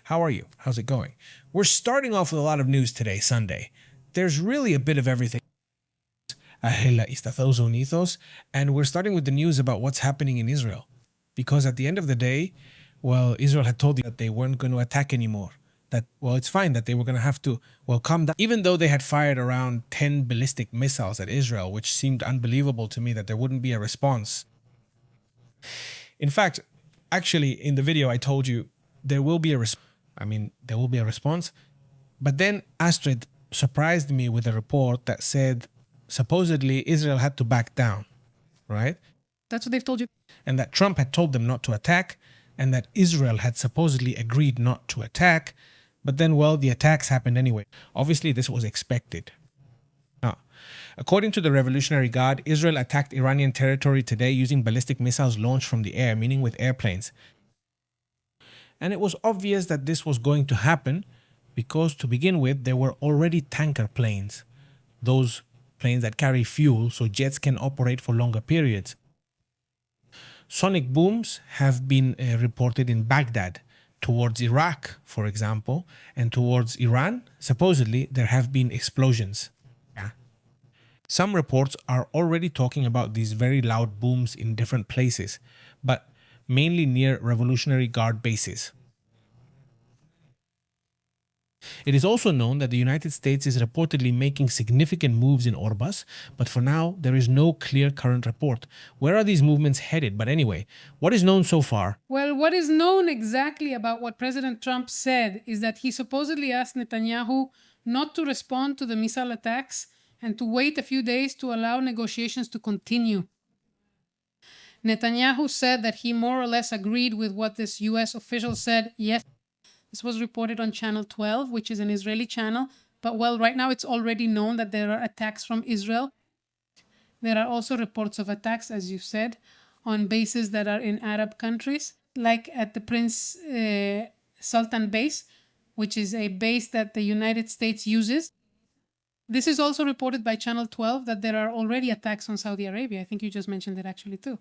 How are you? How's it going? We're starting off with a lot of news today, Sunday. There's really a bit of everything. Estados Unidos, and we're starting with the news about what's happening in Israel. Because at the end of the day, well, Israel had told you that they weren't going to attack anymore. That, well, it's fine that they were going to have to, well, calm down. Even though they had fired around 10 ballistic missiles at Israel, which seemed unbelievable to me that there wouldn't be a response. In fact, actually, in the video, I told you there will be a response. There will be a response. But then Astrid surprised me with a report that said supposedly Israel had to back down, right? That's what they've told you. And that Trump had told them not to attack, and that Israel had supposedly agreed not to attack. But then, well, the attacks happened anyway. Obviously, this was expected. Now, according to the Revolutionary Guard, Israel attacked Iranian territory today using ballistic missiles launched from the air, meaning with airplanes. And it was obvious that this was going to happen because, to begin with, there were already tanker planes. Those planes that carry fuel so jets can operate for longer periods. Sonic booms have been reported in Baghdad, towards Iraq, for example, and towards Iran. Supposedly, there have been explosions. Some reports are already talking about these very loud booms in different places, but mainly near Revolutionary Guard bases. It is also known that the United States is reportedly making significant moves in Orbas, but for now, there is no clear current report. Where are these movements headed? But anyway, what is known so far? Well, what is known exactly about what President Trump said is that he supposedly asked Netanyahu not to respond to the missile attacks and to wait a few days to allow negotiations to continue. Netanyahu said that he more or less agreed with what this US official said yesterday. This was reported on Channel 12, which is an Israeli channel. But well, right now it's already known that there are attacks from Israel. There are also reports of attacks, as you said, on bases that are in Arab countries, like at the Prince Sultan base, which is a base that the United States uses. This is also reported by Channel 12 that there are already attacks on Saudi Arabia. I think you just mentioned it actually too.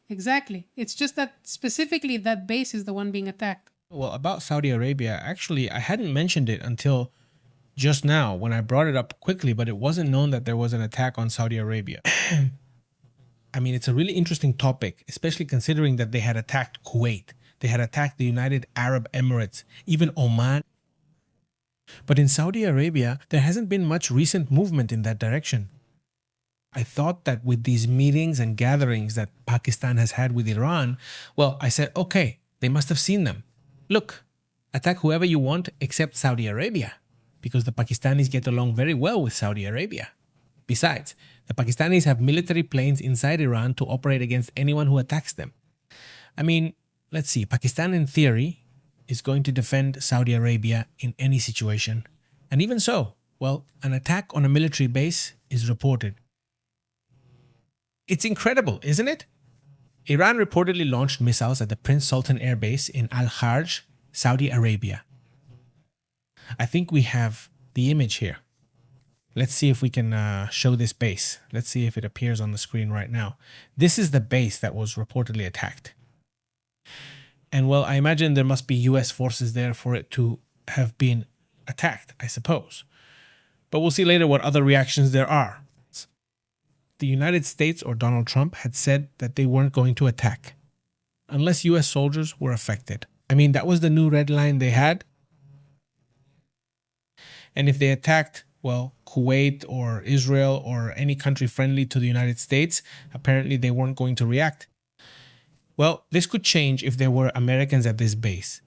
Exactly. It's just that specifically that base is the one being attacked. Well, about Saudi Arabia, actually, I hadn't mentioned it until just now when I brought it up quickly, but it wasn't known that there was an attack on Saudi Arabia. It's a really interesting topic, especially considering that they had attacked Kuwait. They had attacked the United Arab Emirates, even Oman. But in Saudi Arabia, there hasn't been much recent movement in that direction. I thought that with these meetings and gatherings that Pakistan has had with Iran, well, I said, okay, they must have seen them. Look, attack whoever you want except Saudi Arabia, because the Pakistanis get along very well with Saudi Arabia. Besides, the Pakistanis have military planes inside Iran to operate against anyone who attacks them. Let's see, Pakistan in theory is going to defend Saudi Arabia in any situation. And even so, well, an attack on a military base is reported. It's incredible, isn't it? Iran reportedly launched missiles at the Prince Sultan Air Base in Al-Kharj, Saudi Arabia. I think we have the image here. Let's see if we can show this base. Let's see if it appears on the screen right now. This is the base that was reportedly attacked. And well, I imagine there must be US forces there for it to have been attacked, I suppose. But we'll see later what other reactions there are. The United States or Donald Trump had said that they weren't going to attack unless US soldiers were affected. That was the new red line they had. And if they attacked, well, Kuwait or Israel or any country friendly to the United States, apparently they weren't going to react. Well, this could change if there were Americans at this base.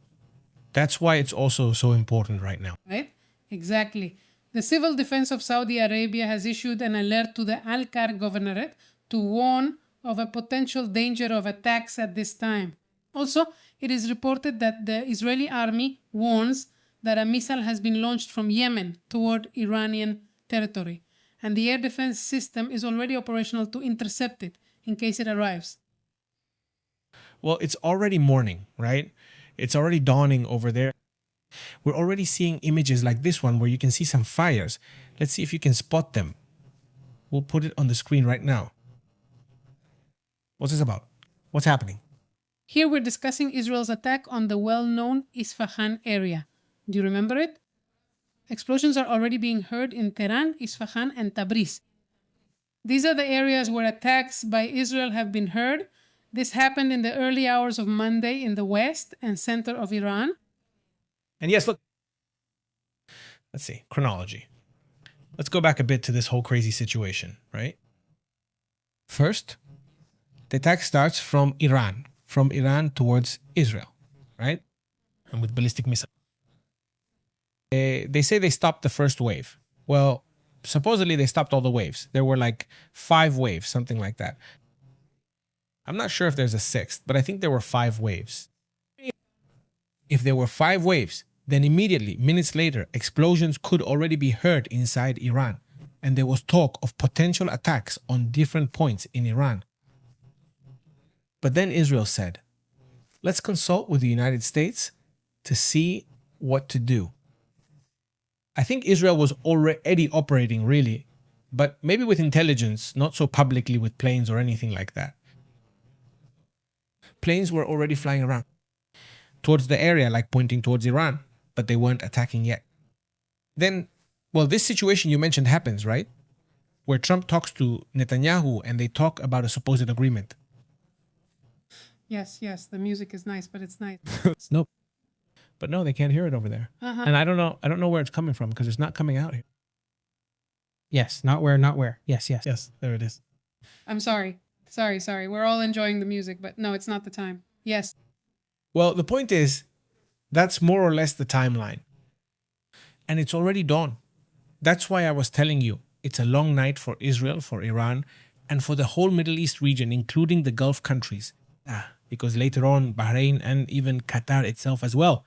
That's why it's also so important right now. Right? Exactly. The Civil Defense of Saudi Arabia has issued an alert to the Al-Kar Governorate to warn of a potential danger of attacks at this time. Also, it is reported that the Israeli army warns that a missile has been launched from Yemen toward Iranian territory, and the air defense system is already operational to intercept it in case it arrives. Well, it's already morning, right? It's already dawning over there. We're already seeing images like this one where you can see some fires. Let's see if you can spot them. We'll put it on the screen right now. What's this about? What's happening? Here we're discussing Israel's attack on the well-known Isfahan area. Do you remember it? Explosions are already being heard in Tehran, Isfahan, and Tabriz. These are the areas where attacks by Israel have been heard. This happened in the early hours of Monday in the west and center of Iran. And yes, look, let's see, chronology. Let's go back a bit to this whole crazy situation, right? First, the attack starts from Iran towards Israel, right? And with ballistic missiles. They say they stopped the first wave. Well, supposedly they stopped all the waves. There were like 5 waves, something like that. I'm not sure if there's a 6th, but I think there were 5 waves. If there were 5 waves, then immediately, minutes later, explosions could already be heard inside Iran. And there was talk of potential attacks on different points in Iran. But then Israel said, let's consult with the United States to see what to do. I think Israel was already operating really, but maybe with intelligence, not so publicly with planes or anything like that. Planes were already flying around towards the area, like pointing towards Iran, but they weren't attacking yet. Then, well, this situation you mentioned happens, right? Where Trump talks to Netanyahu and they talk about a supposed agreement. Yes, the music is nice, but it's nice. Nope. But no, they can't hear it over there. And I don't know where it's coming from because it's not coming out here. Yes, not where. Yes, there it is. I'm sorry. Sorry. We're all enjoying the music, but no, it's not the time. Yes. Well, the point is, that's more or less the timeline. And it's already dawn. That's why I was telling you, it's a long night for Israel, for Iran, and for the whole Middle East region, including the Gulf countries. Because later on, Bahrain and even Qatar itself as well.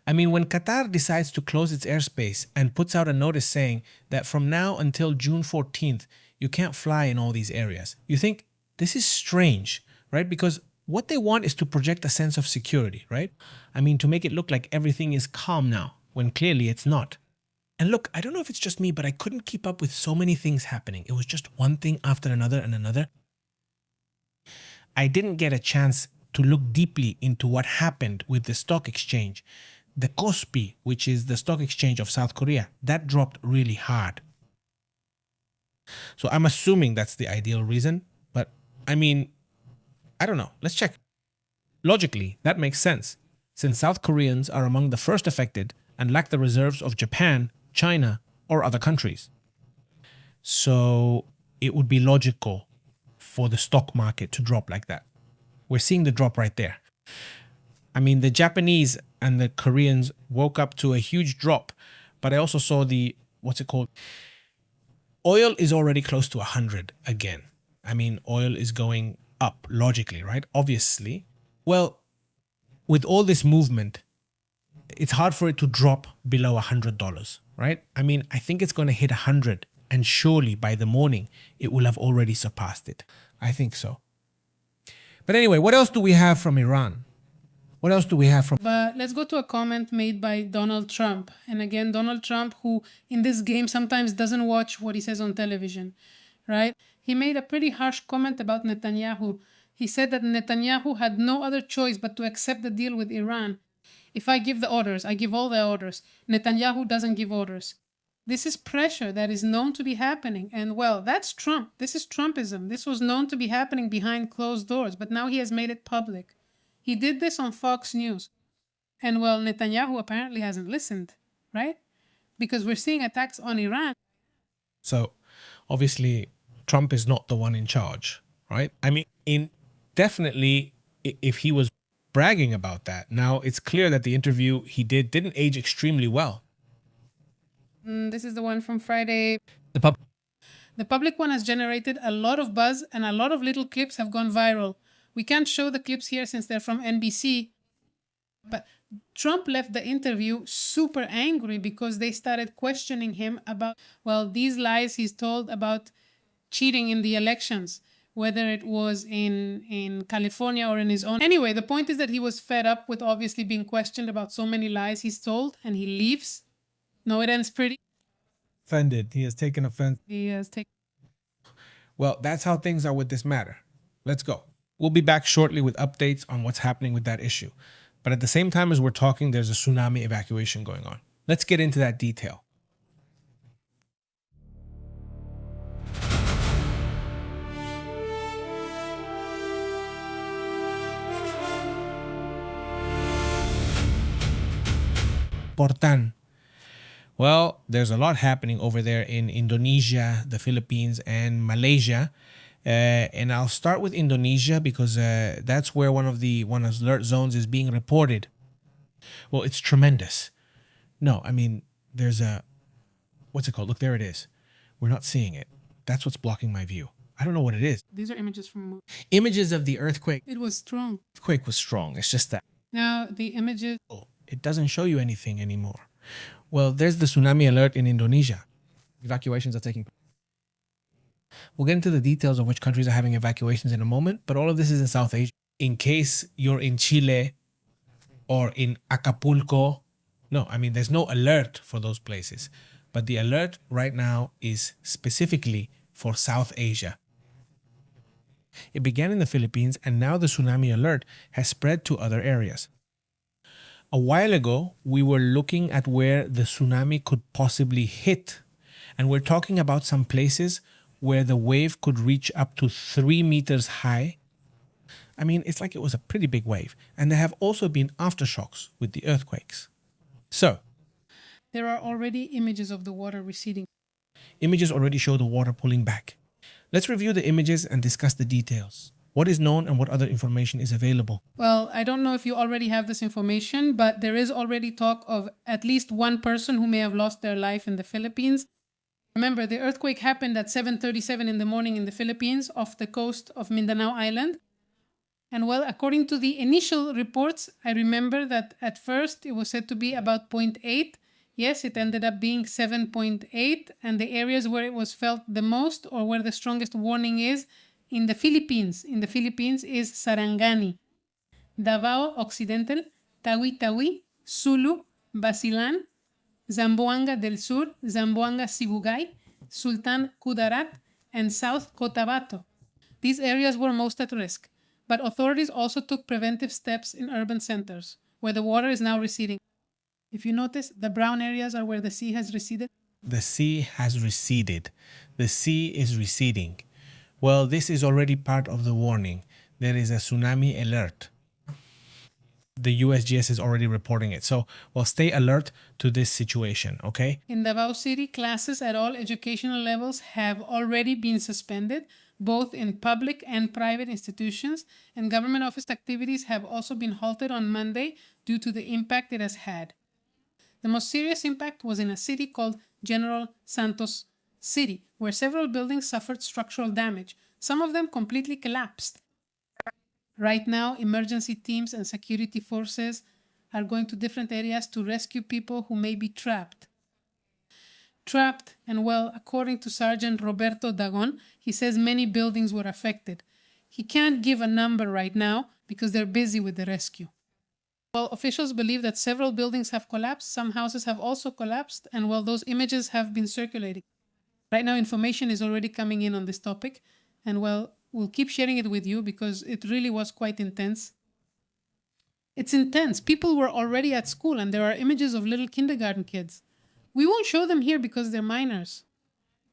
I mean, when Qatar decides to close its airspace and puts out a notice saying that from now until June 14th, you can't fly in all these areas, you think this is strange, right? Because what they want is to project a sense of security, right? I mean, to make it look like everything is calm now, when clearly it's not. And look, I don't know if it's just me, but I couldn't keep up with so many things happening. It was just one thing after another and another. I didn't get a chance to look deeply into what happened with the stock exchange. The Kospi, which is the stock exchange of South Korea, that dropped really hard. So I'm assuming that's the ideal reason, but I mean, I don't know. Let's check. Logically, that makes sense, since South Koreans are among the first affected and lack the reserves of Japan, China, or other countries. So it would be logical for the stock market to drop like that. We're seeing the drop right there. I mean, the Japanese and the Koreans woke up to a huge drop, but I also saw what's it called? Oil is already close to 100 again. I mean, oil is going up logically, right? Obviously. Well, with all this movement, it's hard for it to drop below $100, right? I mean, I think it's going to hit 100, and surely by the morning, it will have already surpassed it. I think so. But anyway, what else do we have from Iran? What else do we have from... But let's go to a comment made by Donald Trump. And again, Donald Trump, who in this game sometimes doesn't watch what he says on television, right? He made a pretty harsh comment about Netanyahu. He said that Netanyahu had no other choice but to accept the deal with Iran. If I give the orders, I give all the orders. Netanyahu doesn't give orders. This is pressure that is known to be happening. And well, that's Trump. This is Trumpism. This was known to be happening behind closed doors, but now he has made it public. He did this on Fox News. And well, Netanyahu apparently hasn't listened, right? Because we're seeing attacks on Iran. So obviously, Trump is not the one in charge, right? I mean, definitely, if he was bragging about that, now it's clear that the interview he didn't age extremely well. This is the one from Friday. The public one has generated a lot of buzz and a lot of little clips have gone viral. We can't show the clips here since they're from NBC. But Trump left the interview super angry because they started questioning him about, well, these lies he's told about cheating in the elections, whether it was in California or in his own. Anyway, the point is that he was fed up with obviously being questioned about so many lies he's told, and he leaves. No, it ends pretty. Offended. He has taken offense. He has taken. Well, that's how things are with this matter. Let's go. We'll be back shortly with updates on what's happening with that issue. But at the same time as we're talking, there's a tsunami evacuation going on. Let's get into that detail. Portan. Well, there's a lot happening over there in Indonesia, the Philippines, and Malaysia. And I'll start with Indonesia because that's where one of the alert zones is being reported. Well, it's tremendous. No, I mean, there's a, what's it called? Look, there it is. We're not seeing it. That's what's blocking my view. I don't know what it is. These are images from. Images of the earthquake. It was strong. Earthquake was strong. It's just that. Now the images. It doesn't show you anything anymore. Well, there's the tsunami alert in Indonesia. Evacuations are taking place. We'll get into the details of which countries are having evacuations in a moment, but all of this is in South Asia. In case you're in Chile or in Acapulco, no, I mean, there's no alert for those places, but the alert right now is specifically for South Asia. It began in the Philippines, and now the tsunami alert has spread to other areas. A while ago, we were looking at where the tsunami could possibly hit, and we're talking about some places where the wave could reach up to 3 meters high. I mean, it's like it was a pretty big wave. And there have also been aftershocks with the earthquakes. So, there are already images of the water receding. Images already show the water pulling back. Let's review the images and discuss the details. What is known and what other information is available? Well, I don't know if you already have this information, but there is already talk of at least one person who may have lost their life in the Philippines. Remember, the earthquake happened at 7:37 in the morning in the Philippines off the coast of Mindanao Island. And well, according to the initial reports, I remember that at first it was said to be about 0.8. Yes, it ended up being 7.8. And the areas where it was felt the most or where the strongest warning is in the Philippines. In the Philippines is Sarangani, Davao Occidental, Tawi-Tawi, Sulu, Basilan, Zamboanga del Sur, Zamboanga Sibugay, Sultan Kudarat, and South Cotabato. These areas were most at risk, but authorities also took preventive steps in urban centers, where the water is now receding. If you notice, the brown areas are where the sea has receded. The sea has receded. The sea is receding. Well, this is already part of the warning. There is a tsunami alert. The USGS is already reporting it. So, well, stay alert to this situation, okay? In Davao City, classes at all educational levels have already been suspended, both in public and private institutions, and government office activities have also been halted on Monday due to the impact it has had. The most serious impact was in a city called General Santos City, where several buildings suffered structural damage. Some of them completely collapsed. Right now, emergency teams and security forces are going to different areas to rescue people who may be trapped. And well, according to Sergeant Roberto Dagon, he says many buildings were affected. He can't give a number right now because they're busy with the rescue. Well, officials believe that several buildings have collapsed, some houses have also collapsed, and well, those images have been circulating. Right now, information is already coming in on this topic, and well, we'll keep sharing it with you because it really was quite intense. It's intense. People were already at school, and there are images of little kindergarten kids. We won't show them here because they're minors,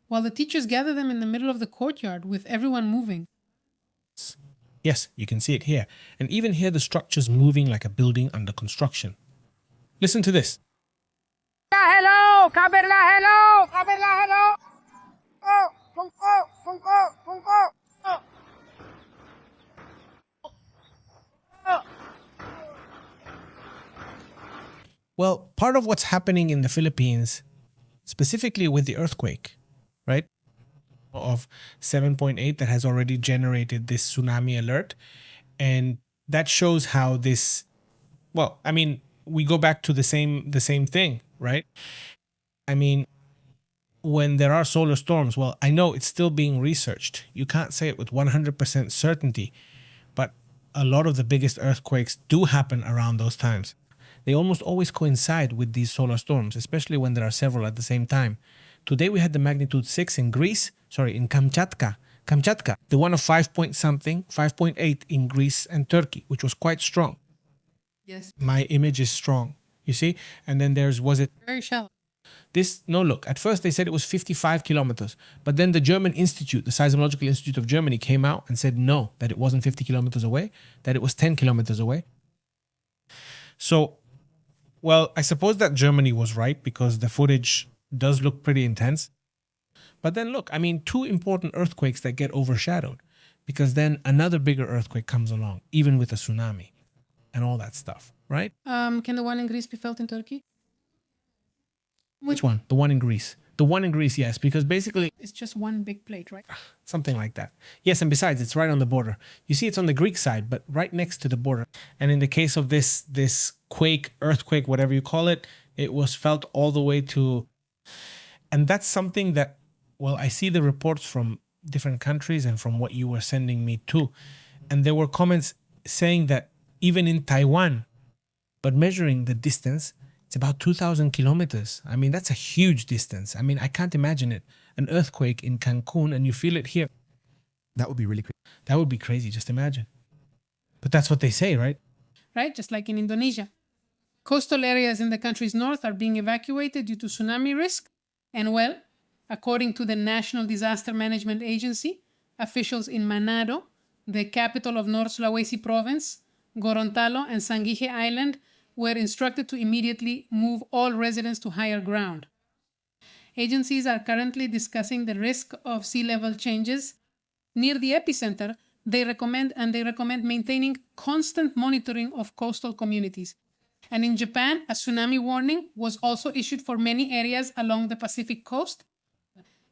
while the teachers gather them in the middle of the courtyard with everyone moving. Yes, you can see it here, and even hear the structures moving like a building under construction. Listen to this. Hello, Kaberla, hello, Kaberla, hello. Oh, oh. Well, part of what's happening in the Philippines, specifically with the earthquake, right, of 7.8 that has already generated this tsunami alert. And that shows how this, well, I mean, we go back to the same thing, right? I mean, when there are solar storms, well, I know it's still being researched. You can't say it with 100% certainty, but a lot of the biggest earthquakes do happen around those times. They almost always coincide with these solar storms, especially when there are several at the same time. Today we had the magnitude 6 in Greece, in Kamchatka. Kamchatka, the one of 5 point something, 5.8 in Greece and Turkey, which was quite strong. Yes. My image is strong, you see? And then was it Very shallow. this? No, look, at first they said it was 55 kilometers, but then the German Institute, the Seismological Institute of Germany, came out and said no, that it wasn't 50 kilometers away, that it was 10 kilometers away. So, well, I suppose that Germany was right because the footage does look pretty intense. But then look, I mean, two important earthquakes that get overshadowed because then another bigger earthquake comes along, even with a tsunami and all that stuff, right? Can the one in Greece be felt in Turkey? Which one? The one in Greece. The one in Greece, yes, because basically It's just one big plate, right? something like that. Yes, and besides, it's right on the border. You see, it's on the Greek side, but right next to the border. And in the case of this quake, earthquake, whatever you call it, it was felt all the way to, and that's something that, well, I see the reports from different countries and from what you were sending me too, and there were comments saying that even in Taiwan, but measuring the distance, it's about 2,000 kilometers. I mean, that's a huge distance. I mean, I can't imagine it. An earthquake in Cancun and you feel it here. That would be really crazy. That would be crazy, just imagine. But that's what they say, right? Right? Just like in Indonesia. Coastal areas in the country's north are being evacuated due to tsunami risk. And well, according to the National Disaster Management Agency, officials in Manado, the capital of North Sulawesi province, Gorontalo, and Sangihe Island were instructed to immediately move all residents to higher ground. Agencies are currently discussing the risk of sea level changes near the epicenter. They recommend maintaining constant monitoring of coastal communities. And in Japan, a tsunami warning was also issued for many areas along the Pacific coast.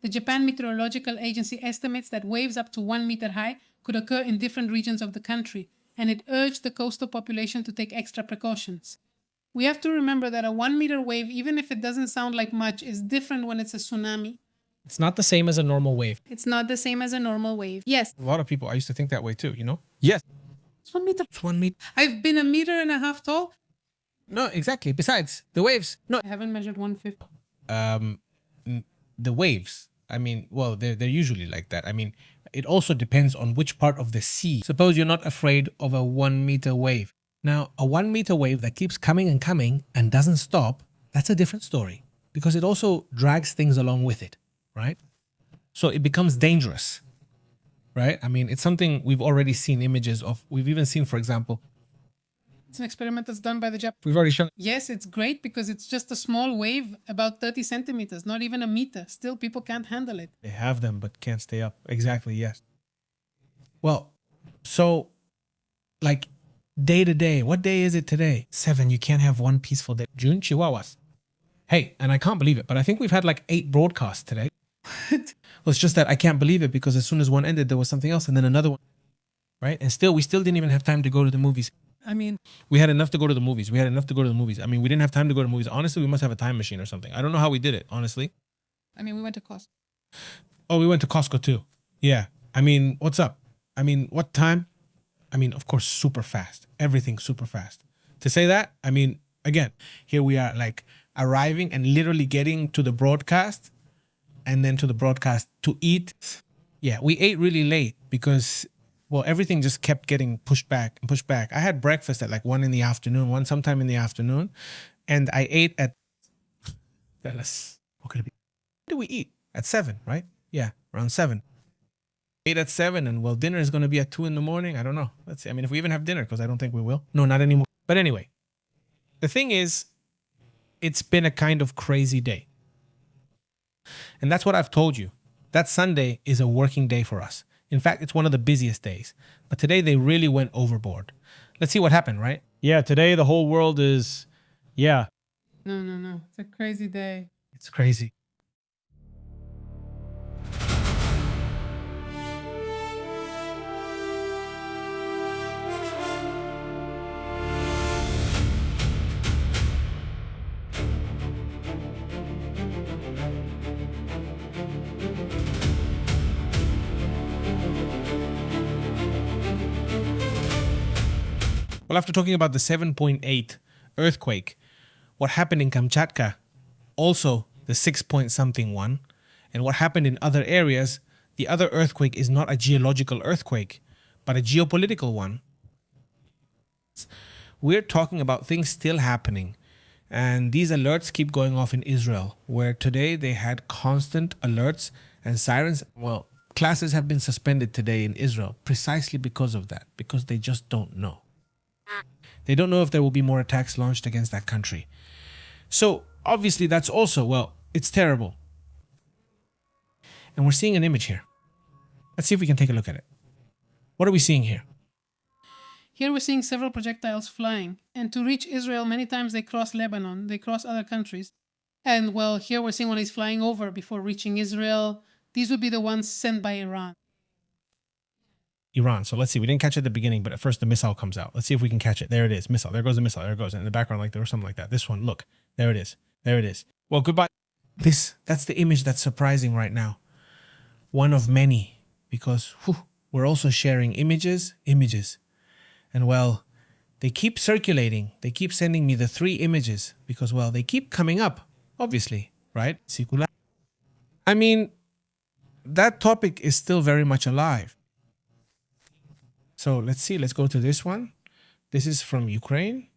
The Japan Meteorological Agency estimates that waves up to 1 meter high could occur in different regions of the country, and it urged the coastal population to take extra precautions. We have to remember that a 1 meter wave, even if it doesn't sound like much, is different when it's a tsunami. It's not the same as a normal wave. It's not the same as a normal wave. Yes, A lot of people, I used to think that way too, you know? Yes. it's 1 meter. It's 1 meter. I've been 1.5 meters tall. No, exactly. Besides, the waves. No, I haven't measured 150. the waves. I mean, well, they're usually like that. I mean, it also depends on which part of the sea. Suppose you're not afraid of a 1 meter wave. Now, a 1 meter wave that keeps coming and doesn't stop, that's a different story because it also drags things along with it, right? So it becomes dangerous, right? I mean, it's something we've already seen images of. We've even seen, for example, It's an experiment that's done by the Japanese. we've already shown. Yes, it's great because it's just a small wave, about 30 centimeters, not even a meter. Still, people can't handle it. They have them, but can't stay up. Exactly, yes. Well, so, like, day to day, what day is it today? 7, you can't have one peaceful day. June, Chihuahuas. Hey, and I can't believe it, but I think we've had like 8 broadcasts today. Well, it's just that I can't believe it because as soon as one ended, there was something else and then another one, right? And still, we still didn't even have time to go to the movies. I mean, We had enough to go to the movies. I mean, we didn't have time to go to movies. Honestly, we must have a time machine or something. I don't know how we did it, honestly. we went to Costco. Oh, we went to Costco too. Yeah. I mean, what's up? I mean, what time? I mean, of course, super fast. Everything super fast. To say that, I mean, again, here we are like arriving and literally getting to the broadcast and then to the broadcast to eat. Yeah, we ate really late because, well, everything just kept getting pushed back and pushed back. I had breakfast at like 1 in the afternoon, sometime in the afternoon, and I ate at, what could it be? What did we eat? At 7, right? Yeah, around 7. Ate at 7, and well, dinner is going to be at 2 in the morning. I don't know. Let's see. I mean, if we even have dinner, because I don't think we will. No, not anymore. But anyway, the thing is, it's been a kind of crazy day. And that's what I've told you. That Sunday is a working day for us. In fact, it's one of the busiest days. But today they really went overboard. Let's see what happened, right? Yeah, today the whole world is, yeah. No. It's a crazy day. It's crazy. Well, after talking about the 7.8 earthquake, what happened in Kamchatka, also the 6 point something one, and what happened in other areas, the The other earthquake is not a geological earthquake, but a geopolitical one. We're talking about things still happening. And these alerts keep going off in Israel, where today they had constant alerts and sirens. Well, classes have been suspended today in Israel precisely because of that, because they just don't know. They don't know if there will be more attacks launched against that country. So obviously that's also, well, it's terrible. And we're seeing an image here. Let's see if we can take a look at it. What are we seeing here? Here we're seeing several projectiles flying, and to reach Israel, many times they cross Lebanon, they cross other countries. And well, here we're seeing one is flying over before reaching Israel. These would be the ones sent by Iran. Iran. So let's see. We didn't catch it at the beginning, but at first the missile comes out. Let's see if we can catch it. There it is. Missile. There goes the missile. There it goes. And in the background, like there was something like that. This one, look. There it is. There it is. Well, goodbye. That's the image that's surprising right now. One of many, because we're also sharing images. And well, they keep circulating. They keep sending me the 3 images because, well, they keep coming up, obviously, right? I mean, that topic is still very much alive. So let's see. Let's go to this one. This is from Ukraine.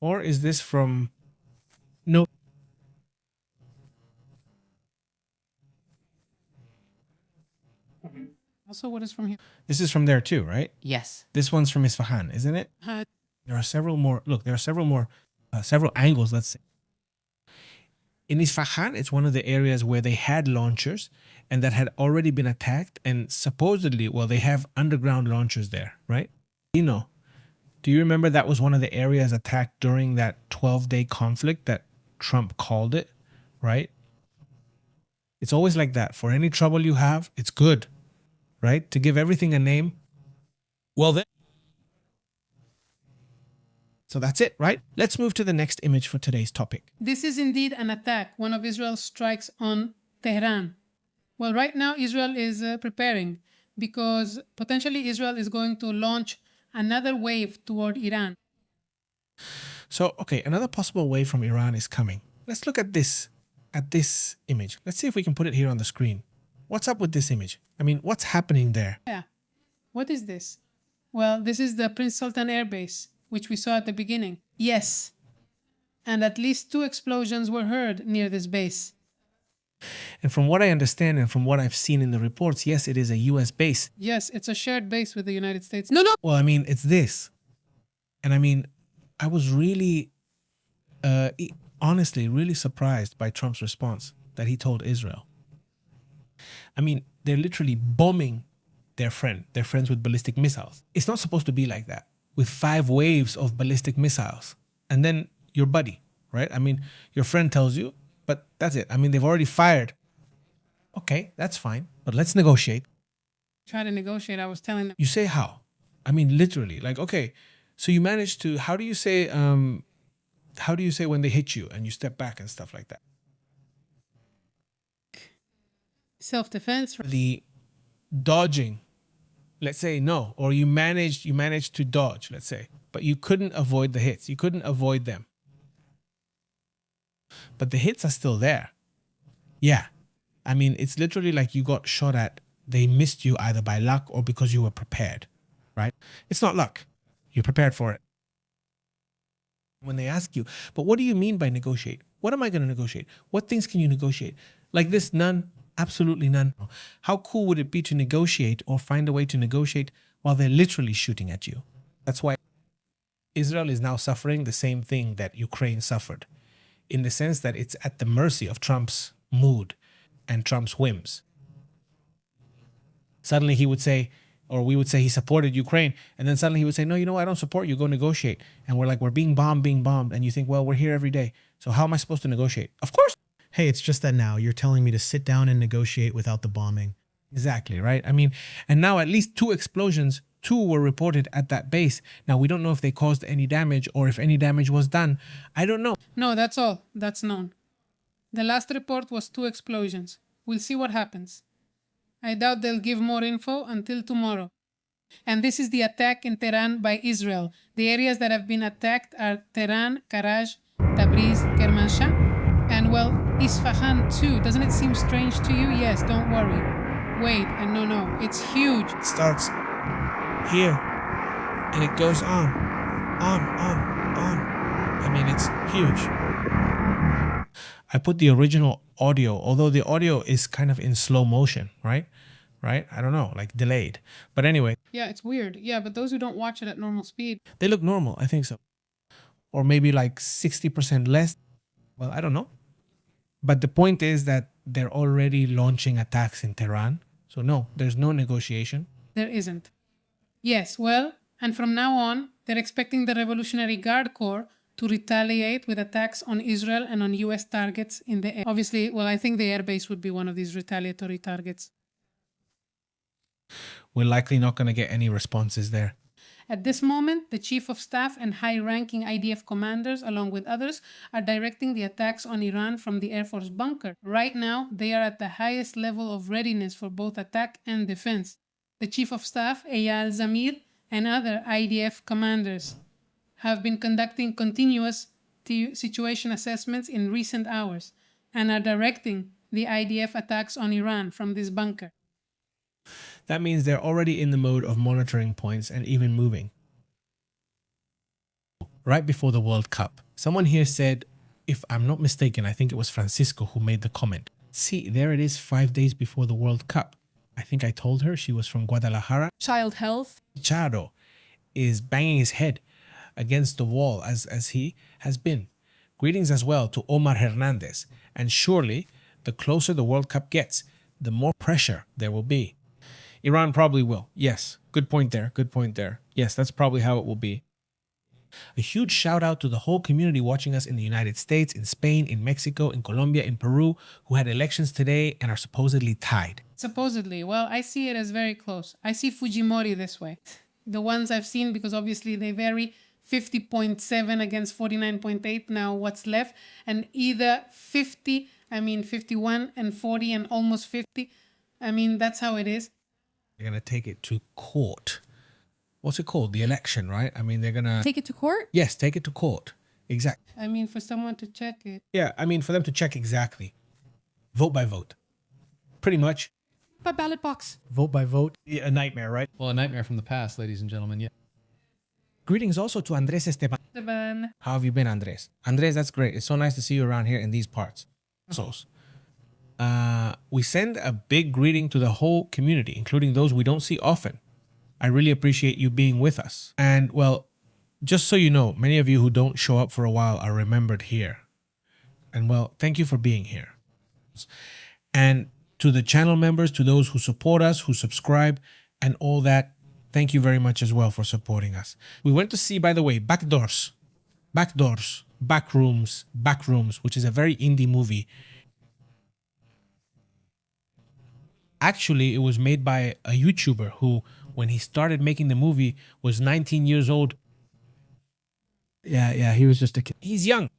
Or is this from... No. Also, what is from here? This is from there too, right? Yes. This one's from Isfahan, isn't it? There are several more. Look, there are several more, several angles, let's say. In Isfahan, it's one of the areas where they had launchers and that had already been attacked. And supposedly, well, they have underground launchers there, right? You know, do you remember that was one of the areas attacked during that 12-day conflict that Trump called it, right? It's always like that. For any trouble you have, it's good, right? To give everything a name. Well, then. So that's it, right? Let's move to the next image for today's topic. This is indeed an attack, one of Israel's strikes on Tehran. Well, right now Israel is preparing because potentially Israel is going to launch another wave toward Iran. So, okay, another possible wave from Iran is coming. Let's look at this image. Let's see if we can put it here on the screen. What's up with this image? I mean, what's happening there? Yeah. What is this? Well, this is the Prince Sultan Air Base, which we saw at the beginning. Yes. And at least 2 explosions were heard near this base. And from what I understand and from what I've seen in the reports, yes, it is a US base. Yes, it's a shared base with the United States. No! Well, I mean, it's this. And I mean, I was really, honestly, really surprised by Trump's response that he told Israel. I mean, they're literally bombing their friend. They're friends with ballistic missiles. It's not supposed to be like that, with 5 waves of ballistic missiles. And then your buddy, right? I mean, your friend tells you, but that's it. I mean, they've already fired. Okay, that's fine. But let's negotiate. Try to negotiate. I was telling them. You say how? I mean, literally, like, okay, so you managed to, how do you say when they hit you and you step back and stuff like that? Self-defense. The dodging, let's say no, or you managed to dodge, let's say, but you couldn't avoid the hits. You couldn't avoid them. But the hits are still there. Yeah. I mean, it's literally like you got shot at. They missed you either by luck or because you were prepared, right? It's not luck. You're prepared for it. When they ask you, but what do you mean by negotiate? What am I going to negotiate? What things can you negotiate? Like this, none. Absolutely none. How cool would it be to negotiate or find a way to negotiate while they're literally shooting at you? That's why Israel is now suffering the same thing that Ukraine suffered, in the sense that it's at the mercy of Trump's mood and Trump's whims. Suddenly he would say, or we would say he supported Ukraine, and then suddenly he would say, no, you know, I don't support you, go negotiate. And we're like, we're being bombed. And you think, well, we're here every day. So how am I supposed to negotiate? Of course. Hey, it's just that now you're telling me to sit down and negotiate without the bombing. Exactly, right? I mean, and now at least 2 explosions, 2 were reported at that base. Now, we don't know if they caused any damage or if any damage was done. I don't know. No, that's all. That's known. The last report was 2 explosions. We'll see what happens. I doubt they'll give more info until tomorrow. And this is the attack in Tehran by Israel. The areas that have been attacked are Tehran, Karaj, Tabriz, Kermanshah, and well, Isfahan too. Doesn't it seem strange to you? Yes, don't worry. Wait, and no, it's huge. It starts here and it goes on. I mean, it's huge. I put the original audio, although the audio is kind of in slow motion, right? Right? I don't know, like delayed. But anyway, Yeah, it's weird. Yeah, but those who don't watch it at normal speed, they look normal. I think so. Or maybe like 60% less. Well, I don't know. But the point is that they're already launching attacks in Tehran. So no, there's no negotiation. there isn't. Yes, well, and from now on, they're expecting the Revolutionary Guard Corps to retaliate with attacks on Israel and on US targets in the air. Obviously, well, I think the airbase would be one of these retaliatory targets. We're likely not going to get any responses there. At this moment, the Chief of Staff and high-ranking IDF commanders, along with others, are directing the attacks on Iran from the Air Force bunker. Right now, they are at the highest level of readiness for both attack and defense. The Chief of Staff, Eyal Zamir, and other IDF commanders have been conducting continuous situation assessments in recent hours and are directing the IDF attacks on Iran from this bunker. That means they're already in the mode of monitoring points and even moving. Right before the World Cup, someone here said, if I'm not mistaken, I think it was Francisco who made the comment. See, there it is 5 days before the World Cup. I think I told her she was from Guadalajara. Child health. Charo is banging his head against the wall as he has been. Greetings as well to Omar Hernandez. And surely, the closer the World Cup gets, the more pressure there will be. Iran probably will. Yes. Good point there. Good point there. Yes, that's probably how it will be. A huge shout out to the whole community watching us in the United States, in Spain, in Mexico, in Colombia, in Peru, who had elections today and are supposedly tied. Supposedly. Well, I see it as very close. I see Fujimori this way. The ones I've seen, because obviously they vary, 50.7 against 49.8. Now what's left? And either 51 and 40 and almost 50. I mean, that's how it is. They're going to take it to court. What's it called? The election, right? I mean, they're going to... Take it to court? Yes, take it to court. Exactly. I mean, for someone to check it. Yeah, I mean, for them to check exactly. Vote by vote. Pretty much. By ballot box. Vote by vote. A nightmare, right? Well, a nightmare from the past, ladies and gentlemen. Yeah. Greetings also to Andres Esteban. Esteban. How have you been, Andres? Andres, that's great. It's so nice to see you around here in these parts. We send a big greeting to the whole community, including those we don't see often. I really appreciate you being with us. And, well, just so you know, many of you who don't show up for a while are remembered here. And, well, thank you for being here. And to the channel members, to those who support us, who subscribe, and all that, thank you very much as well for supporting us. We went to see, by the way, Backrooms, which is a very indie movie. Actually, it was made by a YouTuber who, when he started making the movie, was 19 years old. Yeah, he was just a kid. He's young,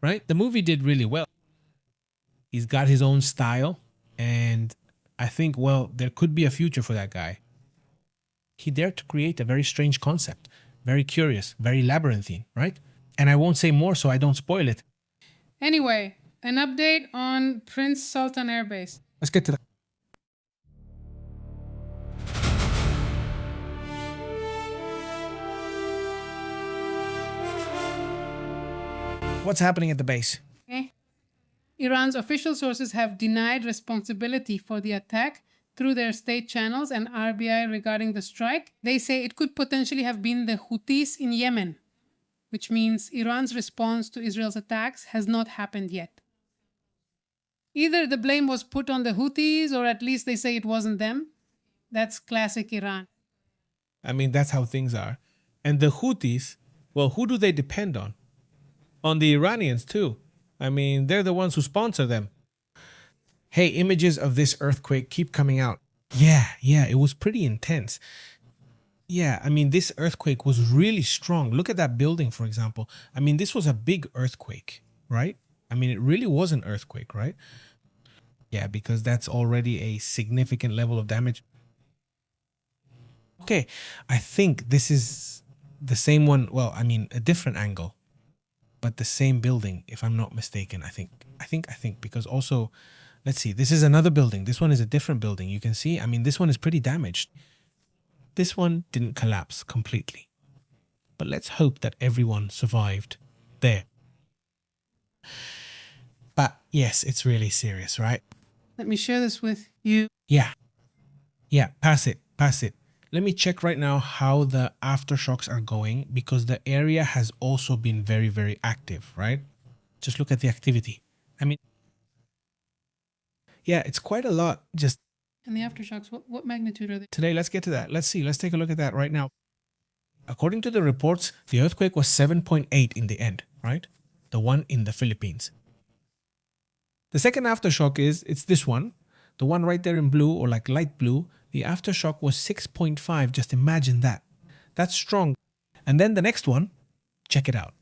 right? The movie did really well. He's got his own style, and I think, well, there could be a future for that guy. He dared to create a very strange concept, very curious, very labyrinthine, right? And I won't say more so I don't spoil it. Anyway, an update on Prince Sultan Air Base. Let's get to that. What's happening at the base? Okay. Iran's official sources have denied responsibility for the attack through their state channels and RBI regarding the strike. They say it could potentially have been the Houthis in Yemen, which means Iran's response to Israel's attacks has not happened yet. Either the blame was put on the Houthis, or at least they say it wasn't them. That's classic Iran. I mean, that's how things are. And the Houthis, well, who do they depend on? On the Iranians too. I mean, they're the ones who sponsor them. Hey, images of this earthquake keep coming out. Yeah, it was pretty intense. Yeah, I mean, this earthquake was really strong. Look at that building, for example. I mean, this was a big earthquake, right? I mean, it really was an earthquake, right? Yeah, because that's already a significant level of damage. Okay, I think this is the same one. Well, I mean, a different angle, but the same building, if I'm not mistaken. I think, because also Let's see. This is another building. This one is a different building. You can see, I mean, this one is pretty damaged. This one didn't collapse completely. But let's hope that everyone survived there. But yes, it's really serious, right? Let me share this with you. Yeah. Yeah, pass it. Pass it. Let me check right now how the aftershocks are going, because the area has also been very, very active, right? Just look at the activity. I mean, yeah, it's quite a lot. Just And the aftershocks, what magnitude are they? today, let's get to that. Let's see. Let's take a look at that right now. According to the reports, the earthquake was 7.8 in the end, right? The one in the Philippines. The second aftershock it's this one. The one right there in blue, or like light blue. The aftershock was 6.5. Just imagine that. That's strong. And then the next one, check it out.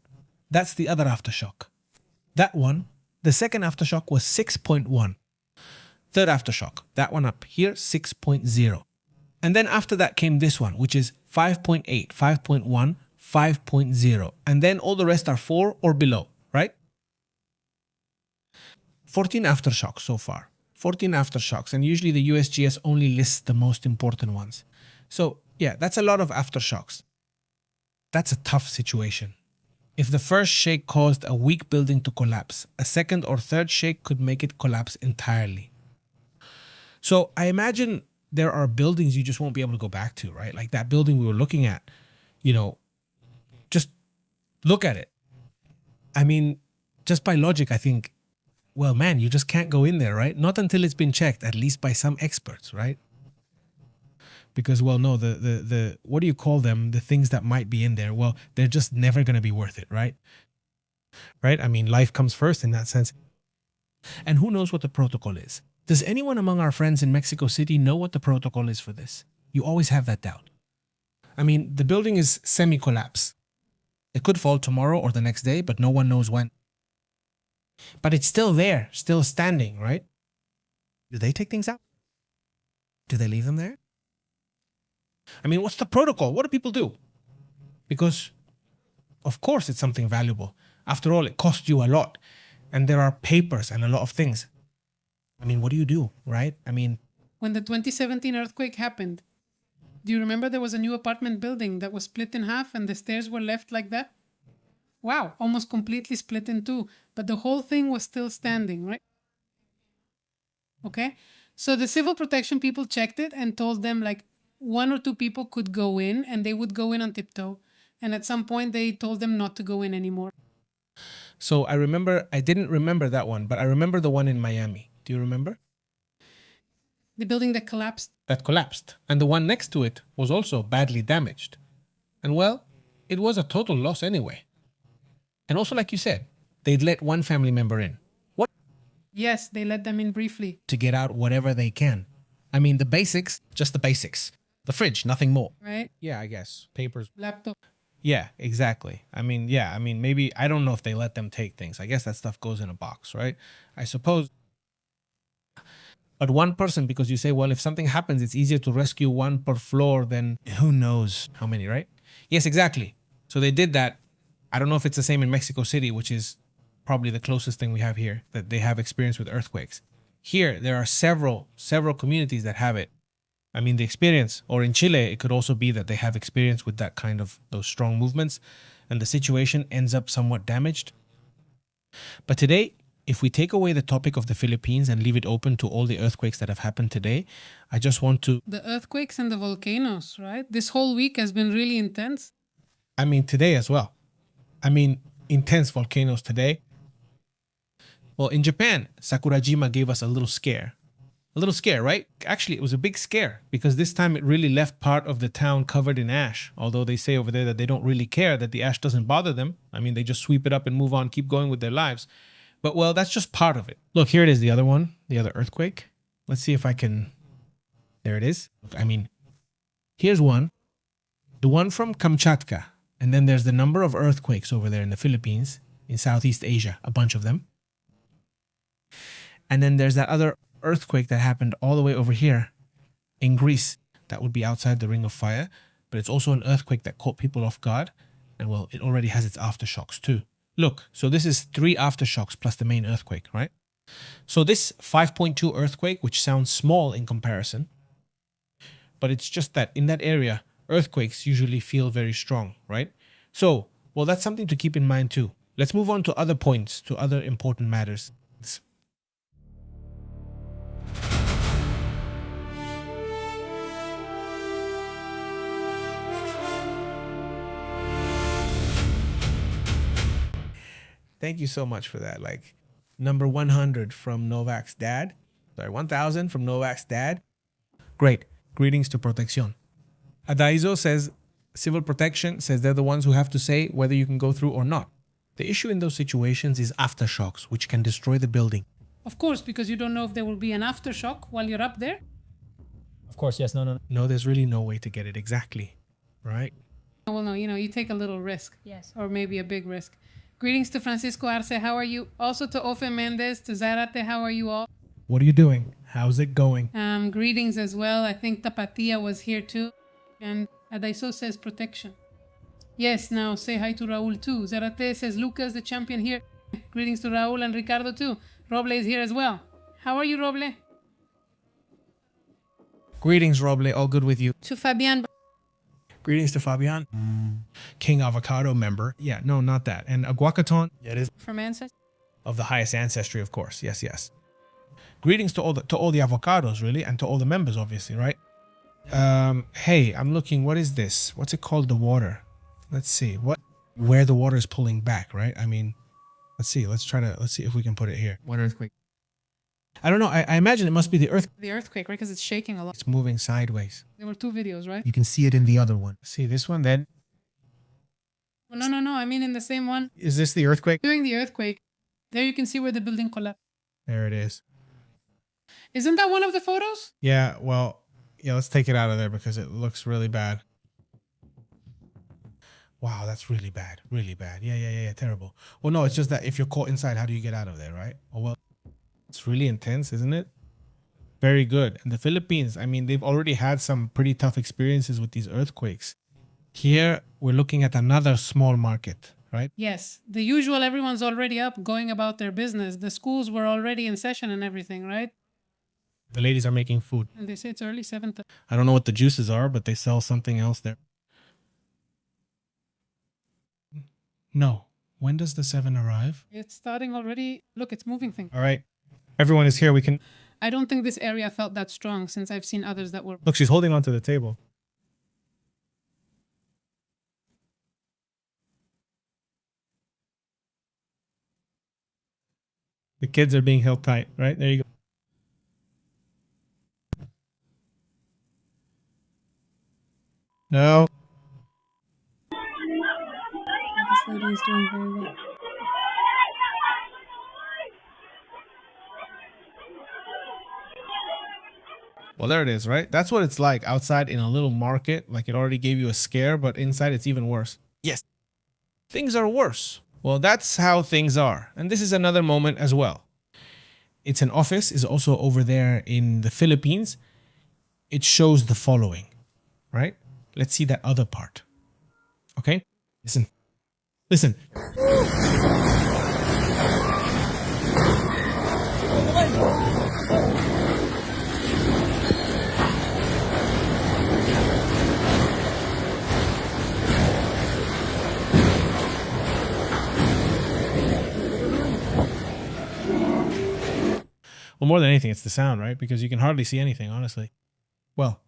That's the other aftershock. That one, the second aftershock was 6.1. Third aftershock, that one up here, 6.0. And then after that came this one, which is 5.8, 5.1, 5.0. And then all the rest are 4 or below, right? 14 aftershocks so far. 14 aftershocks. And usually the USGS only lists the most important ones. So yeah, that's a lot of aftershocks. That's a tough situation. If the first shake caused a weak building to collapse, a second or third shake could make it collapse entirely. So I imagine there are buildings you just won't be able to go back to, right? Like that building we were looking at, you know, just look at it. I mean, just by logic, I think, well, man, you just can't go in there, right? Not until it's been checked, at least by some experts, right? Because, well, no, the what do you call them? The things that might be in there, well, they're just never going to be worth it, right? Right? I mean, life comes first in that sense. And who knows what the protocol is? Does anyone among our friends in Mexico City know what the protocol is for this? You always have that doubt. I mean, the building is semi-collapse. It could fall tomorrow or the next day, but no one knows when. But it's still there, still standing, right? Do they take things out? Do they leave them there? I mean, what's the protocol? What do people do? Because, of course, it's something valuable. After all, it costs you a lot. And there are papers and a lot of things. I mean, what do you do, right? I mean, When the 2017 earthquake happened, do you remember there was a new apartment building that was split in half and the stairs were left like that? Wow, almost completely split in two, but the whole thing was still standing, right? Okay, so the civil protection people checked it and told them like 1 or 2 people could go in and they would go in on tiptoe. And at some point they told them not to go in anymore. so I didn't remember that one, but I remember the one in Miami. Do you remember? The building that collapsed. That collapsed. And the one next to it was also badly damaged. And well, it was a total loss anyway. And also, like you said, they'd let one family member in. What? Yes, they let them in briefly. To get out whatever they can. I mean, the basics, just the basics. The fridge, nothing more. Right? Yeah, I guess. Papers. Laptop. Yeah, exactly. I mean, yeah, I mean, maybe, I don't know if they let them take things. I guess that stuff goes in a box, right? I suppose. But one person, because you say, well, if something happens, it's easier to rescue one per floor than who knows how many, right? Yes, exactly. So they did that. I don't know if it's the same in Mexico City, which is probably the closest thing we have here, that they have experience with earthquakes. Here, there are several communities that have it. I mean, the experience, or in Chile, it could also be that they have experience with that kind of those strong movements and the situation ends up somewhat damaged. But today, if we take away the topic of the Philippines and leave it open to all the earthquakes that have happened today, I just want to... The earthquakes and the volcanoes, right? This whole week has been really intense. I mean, today as well. I mean, intense volcanoes today. Well, in Japan, Sakurajima gave us a little scare. A little scare, right? Actually, it was a big scare because this time it really left part of the town covered in ash. Although they say over there that they don't really care, that the ash doesn't bother them. I mean, they just sweep it up and move on, keep going with their lives. But well, that's just part of it. Look, here it is, the other one, the other earthquake. Let's see if I can... There it is. I mean, here's one. The one from Kamchatka. And then there's the number of earthquakes over there in the Philippines, in Southeast Asia, a bunch of them. And then there's that other earthquake that happened all the way over here in Greece. That would be outside the Ring of Fire. But it's also an earthquake that caught people off guard. And well, it already has its aftershocks too. Look, so this is 3 aftershocks plus the main earthquake, right? So this 5.2 earthquake, which sounds small in comparison, but it's just that in that area, earthquakes usually feel very strong, right? So, well, that's something to keep in mind too. Let's move on to other points, to other important matters. Thank you so much for that. Like number 100 from Novak's dad. Sorry, 1000 from Novak's dad. Great. Greetings to Protección. Adaizo says civil protection says they're the ones who have to say whether you can go through or not. The issue in those situations is aftershocks, which can destroy the building. Of course, because you don't know if there will be an aftershock while you're up there. Of course, yes. No. No, there's really no way to get it exactly, right? Well, no, you take a little risk. Yes. Or maybe a big risk. Greetings to Francisco Arce, how are you? Also to Ofe Mendez, to Zarate, how are you all? What are you doing? How's it going? Greetings as well. I think Tapatia was here too. And Adaiso says protection. Yes, now say hi to Raul too. Zarate says Lucas, the champion here. Greetings to Raul and Ricardo too. Roble is here as well. How are you, Roble? Greetings, Roble. All good with you. To Fabian. Greetings to Fabian. King Avocado member. Yeah, no, not that. And Aguacaton. Yeah, it is. From ancestors. Of the highest ancestry, of course. Yes, yes. Greetings to all the avocados, really, and to all the members, obviously, right? Hey, I'm looking. What is this? What's it called? The water. Let's see. Where the water is pulling back, right? I mean, let's see. Let's see if we can put it here. What earthquake? I don't know. I imagine it must be the earth. The earthquake, right? Because it's shaking a lot. It's moving sideways. There were two videos, right? You can see it in the other one. See this one then? Well, no. I mean in the same one. Is this the earthquake? During the earthquake, there you can see where the building collapsed. There it is. Isn't that one of the photos? Yeah, well, yeah, let's take it out of there because it looks really bad. Wow, that's really bad. Really bad. Yeah, terrible. Well, no, it's just that if you're caught inside, how do you get out of there, right? Oh, well, it's really intense, isn't it? Very good. And the Philippines, I mean, they've already had some pretty tough experiences with these earthquakes. Here, we're looking at another small market, right? Yes. The usual, everyone's already up, going about their business. The schools were already in session and everything, right? The ladies are making food. And they say it's early 7th. I don't know what the juices are, but they sell something else there. No. When does the 7 arrive? It's starting already. Look, it's moving things. All right. Everyone is here. We can... I don't think this area felt that strong since I've seen others that were... Look, she's holding onto the table. The kids are being held tight, right? There you go. No. This lady is doing very well. Well, there it is, right? That's what it's like outside in a little market. Like it already gave you a scare, but inside it's even worse. Yes. Things are worse. Well, that's how things are. And this is another moment as well. It's an office, is also over there in the Philippines. It shows the following, right? Let's see that other part. Okay? Listen. Listen. Well, more than anything, it's the sound, right? Because you can hardly see anything, honestly. Well,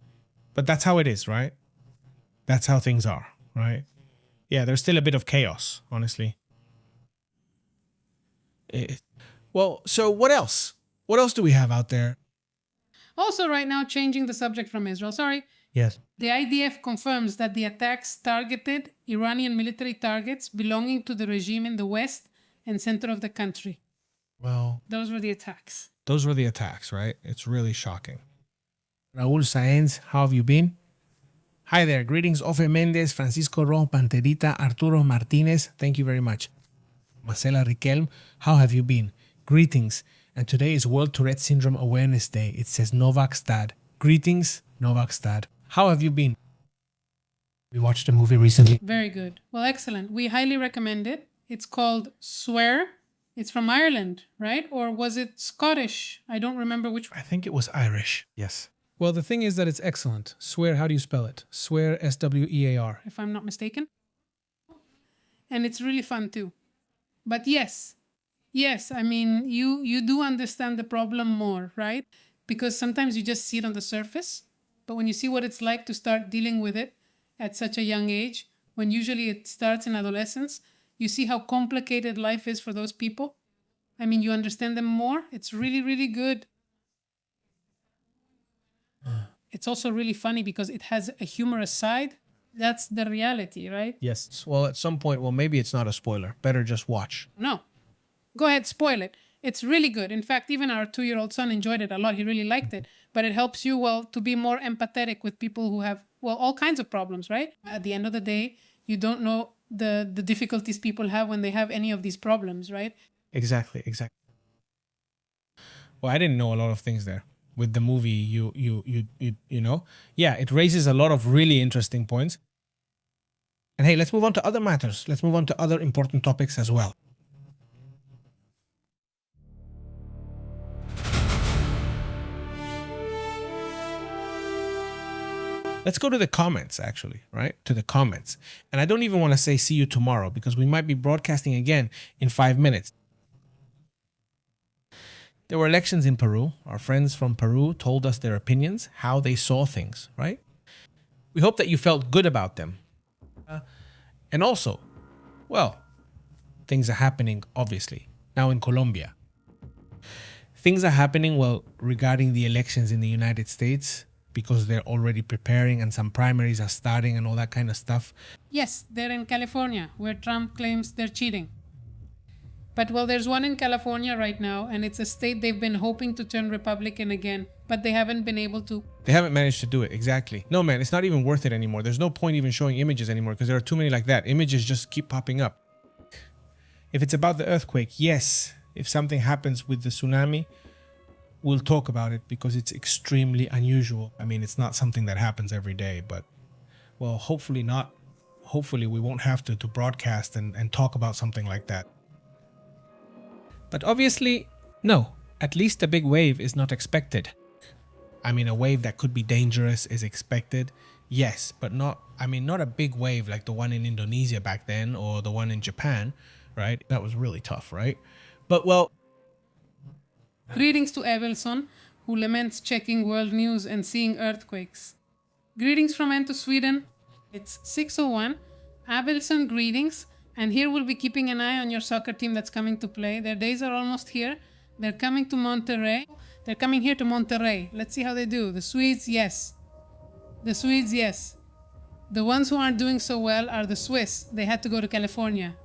but that's how it is, right? That's how things are, right? Yeah, there's still a bit of chaos, honestly. Well, so what else? What else do we have out there? Also, right now, changing the subject from Israel. Sorry. Yes. The IDF confirms that the attacks targeted Iranian military targets belonging to the regime in the west and center of the country. Well, Those were the attacks. those were the attacks, right? It's really shocking. Raul Saenz, how have you been? Hi there. Greetings, Ofe Mendez, Francisco Ro, Panterita, Arturo Martinez. Thank you very much. Marcela Riquelme, how have you been? Greetings. And today is World Tourette Syndrome Awareness Day. It says Novak's dad. Greetings, Novak's dad. How have you been? We watched a movie recently. Very good. Well, excellent. We highly recommend it. It's called Swear. It's from Ireland, right? Or was it Scottish? I don't remember which. I think it was Irish. Yes. Well, the thing is that it's excellent. Swear, how do you spell it? Swear, S-W-E-A-R. If I'm not mistaken. And it's really fun too. But yes, I mean, you do understand the problem more, right? Because sometimes you just see it on the surface, but when you see what it's like to start dealing with it at such a young age, when usually it starts in adolescence, you see how complicated life is for those people. I mean, you understand them more. It's really, really good. It's also really funny because it has a humorous side. That's the reality, right? Yes. Well, at some point, well, maybe it's not a spoiler. Better just watch. No. Go ahead, spoil it. It's really good. In fact, even our 2-year-old son enjoyed it a lot. He really liked it. But it helps you, well, to be more empathetic with people who have, well, all kinds of problems, right? At the end of the day, you don't know the difficulties people have when they have any of these problems, right? Exactly. Well, I didn't know a lot of things there. With the movie, you know, yeah, it raises a lot of really interesting points. And hey, let's move on to other matters. Let's move on to other important topics as well. Let's go to the comments, actually, right? To the comments. And I don't even want to say see you tomorrow because we might be broadcasting again in 5 minutes. There were elections in Peru. Our friends from Peru told us their opinions, how they saw things, right? We hope that you felt good about them. And also, well, things are happening, obviously, now in Colombia. Things are happening, well, regarding the elections in the United States because they're already preparing and some primaries are starting and all that kind of stuff. Yes, they're in California, where Trump claims they're cheating. But, well, there's one in California right now, and it's a state they've been hoping to turn Republican again, but they haven't been able to. They haven't managed to do it, exactly. No, man, it's not even worth it anymore. There's no point even showing images anymore because there are too many like that. Images just keep popping up. If it's about the earthquake, yes. If something happens with the tsunami, we'll talk about it because it's extremely unusual. I mean, it's not something that happens every day, but, well, hopefully not. Hopefully we won't have to broadcast and talk about something like that. But obviously, no, at least a big wave is not expected. I mean, a wave that could be dangerous is expected, yes, but not a big wave like the one in Indonesia back then or the one in Japan, right? That was really tough, right? But, well... Greetings to Evelson, who laments checking world news and seeing earthquakes. Greetings from Ento, Sweden. It's 6:01. Abelson, greetings. And here we'll be keeping an eye on your soccer team that's coming to play. Their days are almost here. They're coming to Monterrey. They're coming here to Monterrey. Let's see how they do. The Swedes, yes. The Swedes, yes. The ones who aren't doing so well are the Swiss. They had to go to California.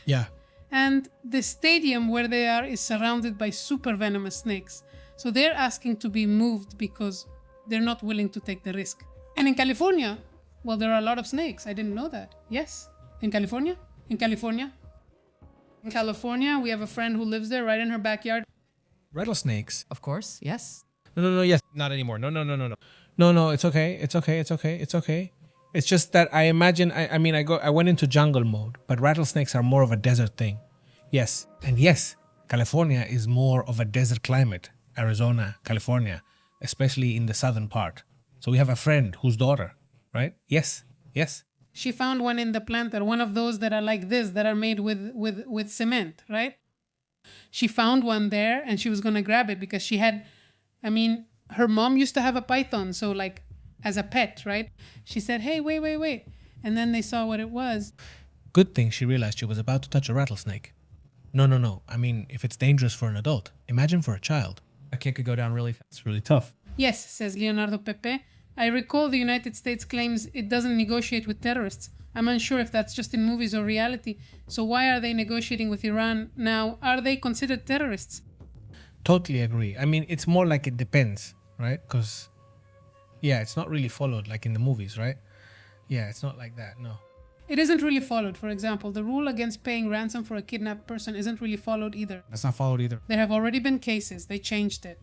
Yeah. And the stadium where they are is surrounded by super venomous snakes. So they're asking to be moved because they're not willing to take the risk. And in California, well, there are a lot of snakes. I didn't know that. Yes. In California? In California? In California, we have a friend who lives there right in her backyard. Rattlesnakes. Of course, yes. No, yes. Not anymore. No. No, it's okay. It's okay. It's just that I imagine, I went into jungle mode, but rattlesnakes are more of a desert thing. Yes. And yes, California is more of a desert climate. Arizona, California, especially in the southern part. So we have a friend whose daughter, right? Yes. She found one in the planter, one of those that are like this, that are made with cement, right? She found one there and she was going to grab it because she had, her mom used to have a python, so like as a pet, right? She said, hey, wait. And then they saw what it was. Good thing she realized she was about to touch a rattlesnake. No. I mean, if it's dangerous for an adult, imagine for a child. A kid could go down really fast. It's really tough. Yes, says Leonardo Pepe. I recall the United States claims it doesn't negotiate with terrorists. I'm unsure if that's just in movies or reality. So why are they negotiating with Iran now? Are they considered terrorists? Totally agree. I mean, it's more like it depends, right? Because, yeah, it's not really followed like in the movies, right? Yeah, it's not like that, no. It isn't really followed. For example, the rule against paying ransom for a kidnapped person isn't really followed either. That's not followed either. There have already been cases. They changed it.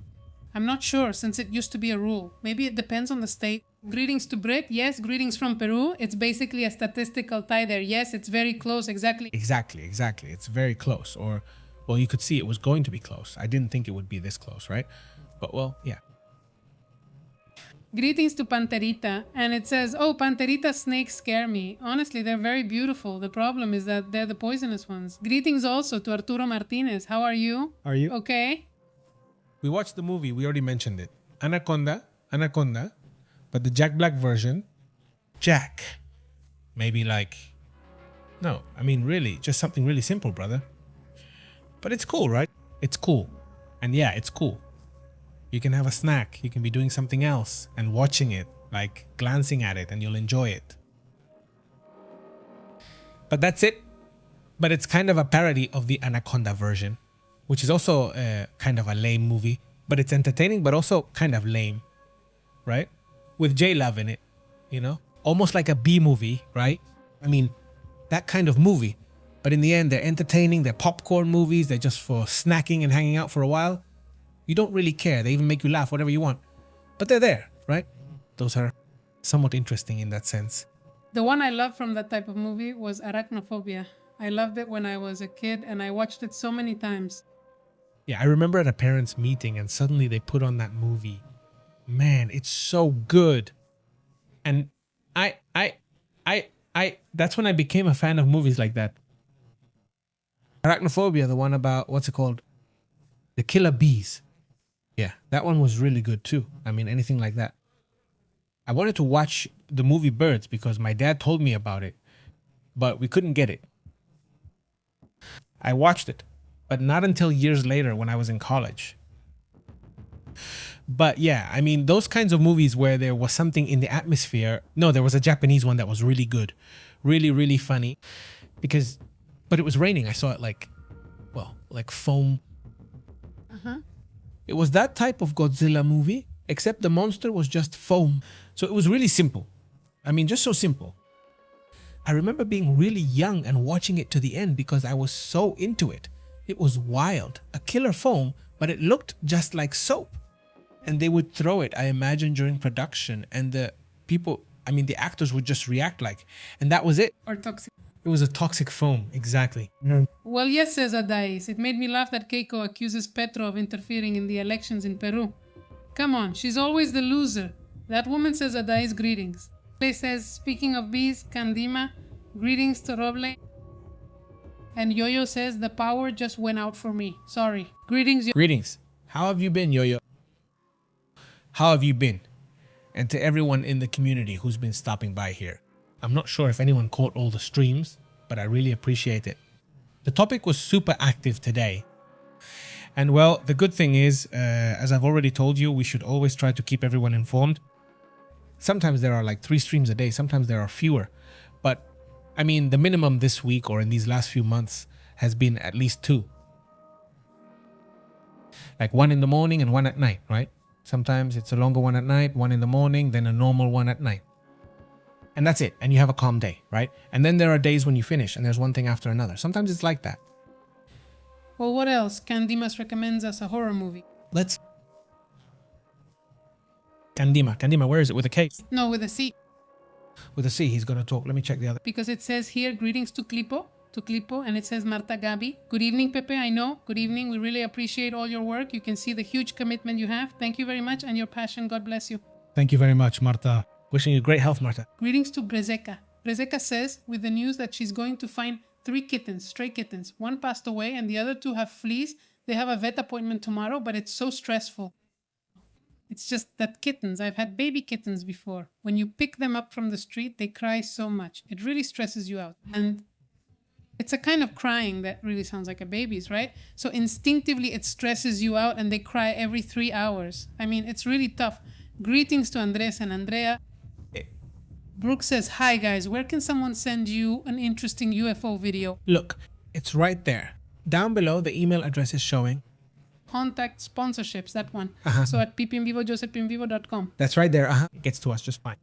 I'm not sure since it used to be a rule. Maybe it depends on the state. Greetings to Brit. Yes, greetings from Peru. It's basically a statistical tie there. Yes, it's very close. Exactly. Exactly. It's very close. Or, well, you could see it was going to be close. I didn't think it would be this close, right? But, well, yeah. Greetings to Panterita. And it says, oh, Panterita snakes scare me. Honestly, they're very beautiful. The problem is that they're the poisonous ones. Greetings also to Arturo Martinez. How are you? Are you? Okay. We watched the movie. We already mentioned it. Anaconda. But the Jack Black version, Jack. Maybe like, no, I mean, really, just something really simple, brother. But it's cool, right? It's cool. And yeah, it's cool. You can have a snack. You can be doing something else and watching it, like glancing at it, and you'll enjoy it. But that's it. But it's kind of a parody of the Anaconda version, which is also kind of a lame movie. But it's entertaining, but also kind of lame, right? With J-Love in it, you know? Almost like a B movie, right? I mean, that kind of movie. But in the end, they're entertaining. They're popcorn movies. They're just for snacking and hanging out for a while. You don't really care. They even make you laugh, whatever you want. But they're there, right? Those are somewhat interesting in that sense. The one I loved from that type of movie was Arachnophobia. I loved it when I was a kid and I watched it so many times. Yeah, I remember at a parents' meeting and suddenly they put on that movie. Man, it's so good. And that's when I became a fan of movies like that. Arachnophobia, the one about, what's it called? The Killer Bees. Yeah, that one was really good too. I mean, anything like that. I wanted to watch the movie Birds because my dad told me about it, but we couldn't get it. I watched it, but not until years later when I was in college. But yeah, I mean, those kinds of movies where there was something in the atmosphere. No, there was a Japanese one that was really good. Really, really funny. But it was raining. I saw it like foam. It was that type of Godzilla movie, except the monster was just foam. So it was really simple. I mean, just so simple. I remember being really young and watching it to the end because I was so into it. It was wild. A killer foam, but it looked just like soap. And they would throw it, I imagine, during production. And the people, I mean, the actors would just react like, and that was it. Or toxic. It was a toxic foam, exactly. Well, yes, says Adais. It made me laugh that Keiko accuses Petro of interfering in the elections in Peru. Come on, she's always the loser. That woman, says Adais, greetings. They says, speaking of bees, Candima, greetings to Roble. And Yo-Yo says, the power just went out for me. Sorry. Greetings. Greetings. How have you been, Yo-Yo? How have you been? And to everyone in the community who's been stopping by here. I'm not sure if anyone caught all the streams, but I really appreciate it. The topic was super active today. And well, the good thing is, as I've already told you, we should always try to keep everyone informed. Sometimes there are like 3 streams a day, sometimes there are fewer. But I mean, the minimum this week or in these last few months has been at least 2. Like 1 in the morning and 1 at night, right? Sometimes it's a longer one at night, 1 in the morning, then a normal one at night. And that's it. And you have a calm day, right? And then there are days when you finish and there's one thing after another. Sometimes it's like that. Well, what else? Candimas recommends us a horror movie. Let's... Candima, where is it? With a K? No, with a C. With a C, he's going to talk. Let me check the other. Because it says here, greetings to Clipo, and it says Marta Gabi. Good evening, Pepe, I know. Good evening. We really appreciate all your work. You can see the huge commitment you have. Thank you very much and your passion. God bless you. Thank you very much, Marta. Wishing you great health, Marta. Greetings to Brezeka. Brezeka says, with the news that she's going to find 3 kittens, stray kittens. 1 passed away and the other 2 have fleas. They have a vet appointment tomorrow, but it's so stressful. It's just that kittens, I've had baby kittens before. When you pick them up from the street, they cry so much. It really stresses you out. And it's a kind of crying that really sounds like a baby's, right? So instinctively, it stresses you out and they cry every 3 hours. I mean, it's really tough. Greetings to Andres and Andrea. Brooke says, hi guys, where can someone send you an interesting UFO video? Look, it's right there. Down below, the email address is showing. Contact sponsorships, that one. So at ppinvivo.com. That's right there. It gets to us just fine.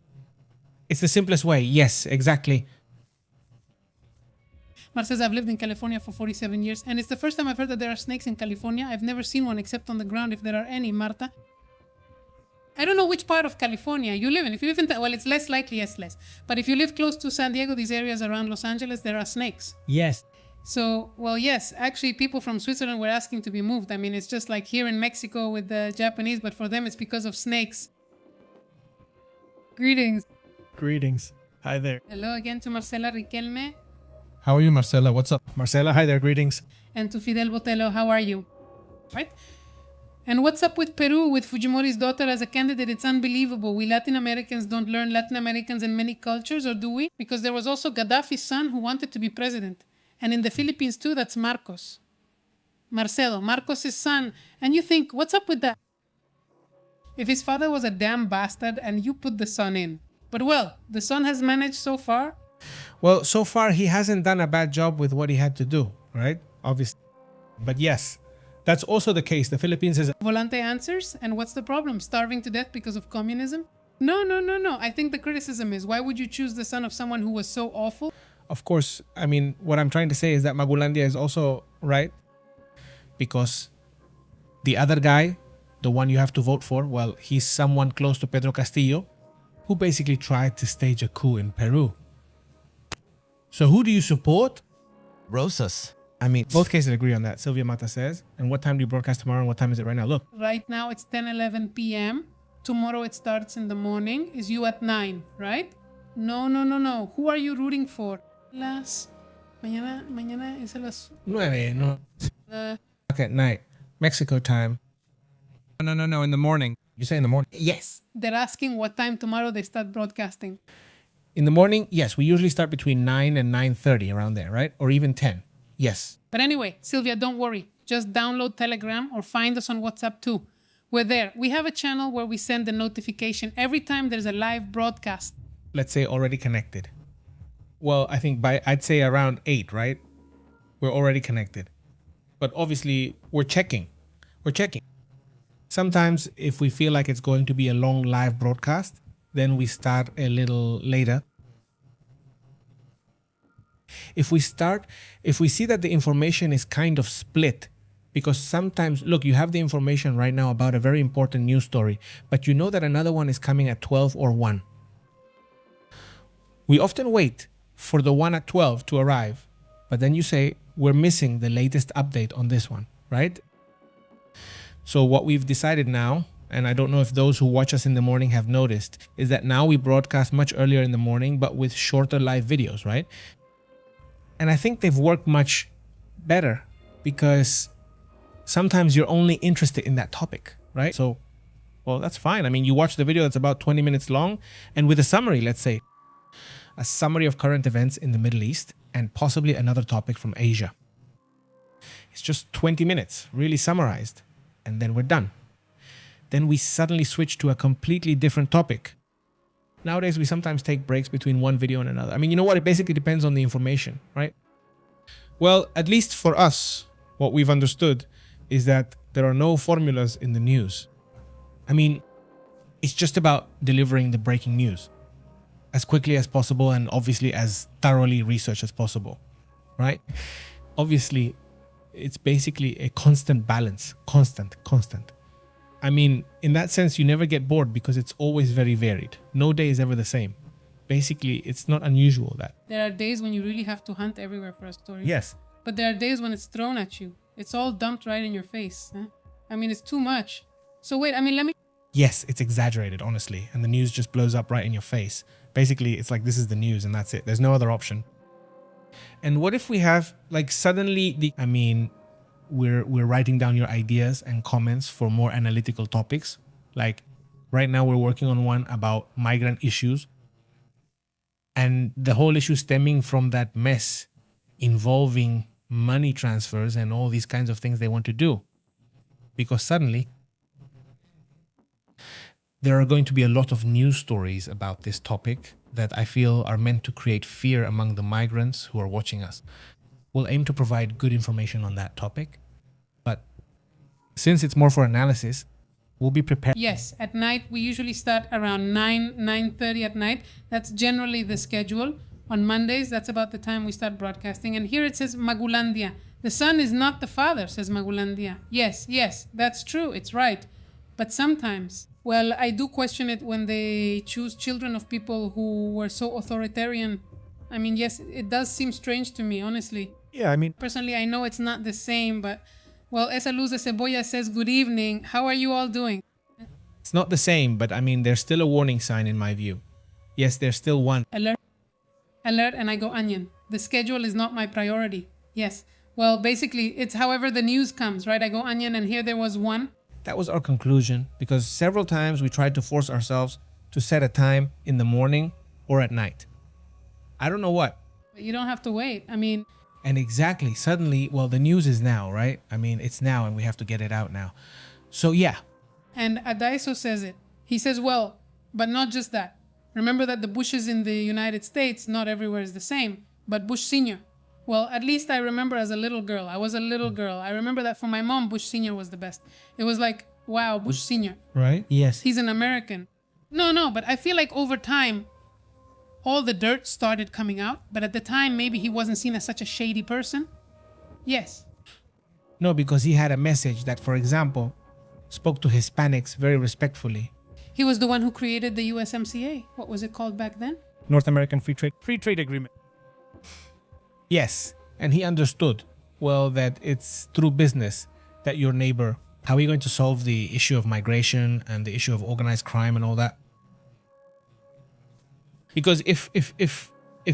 It's the simplest way. Yes, exactly. Mar says, I've lived in California for 47 years, and it's the first time I've heard that there are snakes in California. I've never seen one except on the ground if there are any, Marta. I don't know which part of California you live in. If you live in, well, it's less likely, yes, less. But if you live close to San Diego, these areas around Los Angeles, there are snakes. Yes. So, well, yes, actually, people from Switzerland were asking to be moved. I mean, it's just like here in Mexico with the Japanese, but for them, it's because of snakes. Greetings. Greetings. Hi there. Hello again to Marcela Riquelme How are you, Marcela? What's up? Marcela, hi there. Greetings. and to Fidel Botello. How are you? Right? And what's up with Peru, with Fujimori's daughter as a candidate? It's unbelievable. We Latin Americans don't learn Latin Americans in many cultures, or do we? Because there was also Gaddafi's son who wanted to be president. And in the Philippines too, that's Marcos. Marcelo, Marcos' son. And you think, what's up with that? If his father was a damn bastard and you put the son in. But well, the son has managed so far. Well, so far he hasn't done a bad job with what he had to do, right? Obviously. But yes, that's also the case. The Philippines is... Volante answers, and what's the problem? Starving to death because of communism? No. I think the criticism is, why would you choose the son of someone who was so awful? Of course, I mean, what I'm trying to say is that Magulandia is also right. Because the other guy, the one you have to vote for, well, he's someone close to Pedro Castillo, who basically tried to stage a coup in Peru. So who do you support? Rosas. I mean, Both cases agree on that, Sylvia Mata says. And what time do you broadcast tomorrow and what time is it right now? Look, Right now it's 10:11 p.m. Tomorrow it starts in the morning. Is you at 9, right? No. Who are you rooting for? Mañana es a las... 9, no. Uh, Okay, night. Mexico time. No, in the morning. You say in the morning? Yes. they're asking what time tomorrow they start broadcasting. In the morning, yes. We usually start between 9 and 9:30, around there, right? Or even 10. Yes. But anyway, Sylvia, don't worry. Just download Telegram or find us on WhatsApp too. We're there. We have a channel where we send a notification every time there's a live broadcast. Let's say already connected. Well, I think I'd say around 8, right? We're already connected. But obviously, we're checking. Sometimes if we feel like it's going to be a long live broadcast, then we start a little later. If we see that the information is kind of split, because sometimes, look, you have the information right now about a very important news story, but you know that another one is coming at 12 or 1. We often wait for the one at 12 to arrive, but then you say, we're missing the latest update on this one, right? So what we've decided now, and I don't know if those who watch us in the morning have noticed, is that now we broadcast much earlier in the morning, but with shorter live videos, right? And I think they've worked much better because sometimes you're only interested in that topic, right? So, well, that's fine. I mean, you watch the video that's about 20 minutes long, and with a summary, let's say, a summary of current events in the Middle East and possibly another topic from Asia. It's just 20 minutes, really summarized, and then we're done. Then we suddenly switch to a completely different topic. Nowadays, we sometimes take breaks between one video and another. I mean, you know what? It basically depends on the information, right? Well, at least for us, what we've understood is that there are no formulas in the news. I mean, it's just about delivering the breaking news as quickly as possible and obviously as thoroughly researched as possible, right? Obviously, it's basically a constant balance, constant. I mean, in that sense, you never get bored because it's always very varied. No day is ever the same. Basically, it's not unusual that. There are days when you really have to hunt everywhere for a story. Yes. But there are days when it's thrown at you. It's all dumped right in your face. Huh? I mean, it's too much. So wait, I mean, let me... Yes, it's exaggerated, honestly. And the news just blows up right in your face. Basically, it's like, this is the news and that's it. There's no other option. And what if we have, like, suddenly we're writing down your ideas and comments for more analytical topics. Like right now we're working on one about migrant issues. And the whole issue stemming from that mess involving money transfers and all these kinds of things they want to do. Because suddenly there are going to be a lot of news stories about this topic that I feel are meant to create fear among the migrants who are watching us. We'll aim to provide good information on that topic, but since it's more for analysis, we'll be prepared. Yes, at night, we usually start around 9:30 at night. That's generally the schedule. On Mondays, that's about the time we start broadcasting. And here it says Magulandia. The son is not the father, says Magulandia. Yes, that's true. It's right. But sometimes Well, I do question it when they choose children of people who were so authoritarian. I mean, yes, it does seem strange to me, honestly. Yeah, I mean, Personally, I know it's not the same, but well, Esa Luz de Cebolla says, good evening. How are you all doing? It's not the same, but I mean, there's still a warning sign in my view. Yes, there's still one. Alert, alert, and I go onion. The schedule is not my priority. Yes. Well, basically, it's however the news comes, right? I go onion, and here there was one. That was our conclusion, because several times we tried to force ourselves to set a time in the morning or at night. I don't know what. But you don't have to wait. I mean, And exactly, suddenly, well, the news is now, right? I mean, it's now and we have to get it out now. So yeah, and Adaiso says it. He says, well, but not just that. Remember that the Bushes in the United States, not everywhere is the same, but Bush Sr. Well, at least I remember as a little girl. I was a little girl. I remember that for my mom, Bush Sr. was the best. It was like, wow, Bush Sr. right? yes. He's an American. No, but I feel like over time, all the dirt started coming out. But at the time, maybe he wasn't seen as such a shady person. Yes. No, because he had a message that, for example, spoke to Hispanics very respectfully. He was the one who created the USMCA. What was it called back then? North American Free Trade Agreement. Yes, and he understood, well, that it's through business that your neighbor, how are you going to solve the issue of migration and the issue of organized crime and all that? Because if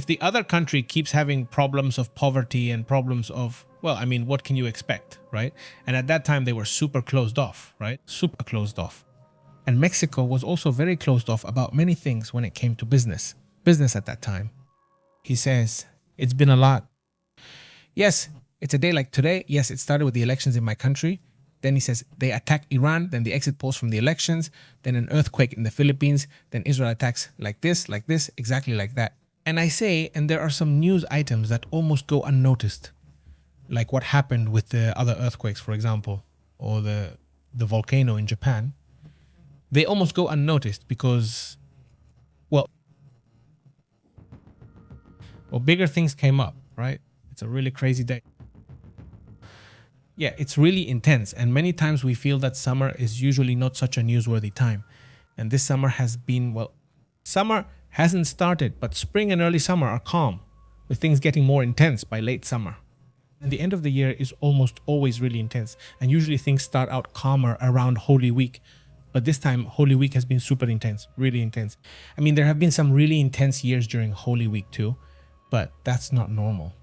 the other country keeps having problems of poverty and problems of, well, I mean, what can you expect, right? And at that time they were super closed off, right? Super closed off. And Mexico was also very closed off about many things when it came to business. Business at that time. He says, it's been a lot. Yes, it's a day like today. Yes, it started with the elections in my country. Then he says they attack Iran, then the exit polls from the elections, then an earthquake in the Philippines, then Israel attacks like this, exactly like that. And I say, and there are some news items that almost go unnoticed, like what happened with the other earthquakes, for example, or the volcano in Japan. They almost go unnoticed because, well, bigger things came up, right? It's a really crazy day. Yeah, it's really intense. And many times we feel that summer is usually not such a newsworthy time. And this summer has been, well, summer hasn't started, but spring and early summer are calm, with things getting more intense by late summer. And the end of the year is almost always really intense. And usually things start out calmer around Holy Week. But this time, Holy Week has been super intense, really intense. I mean, there have been some really intense years during Holy Week too, but that's not normal.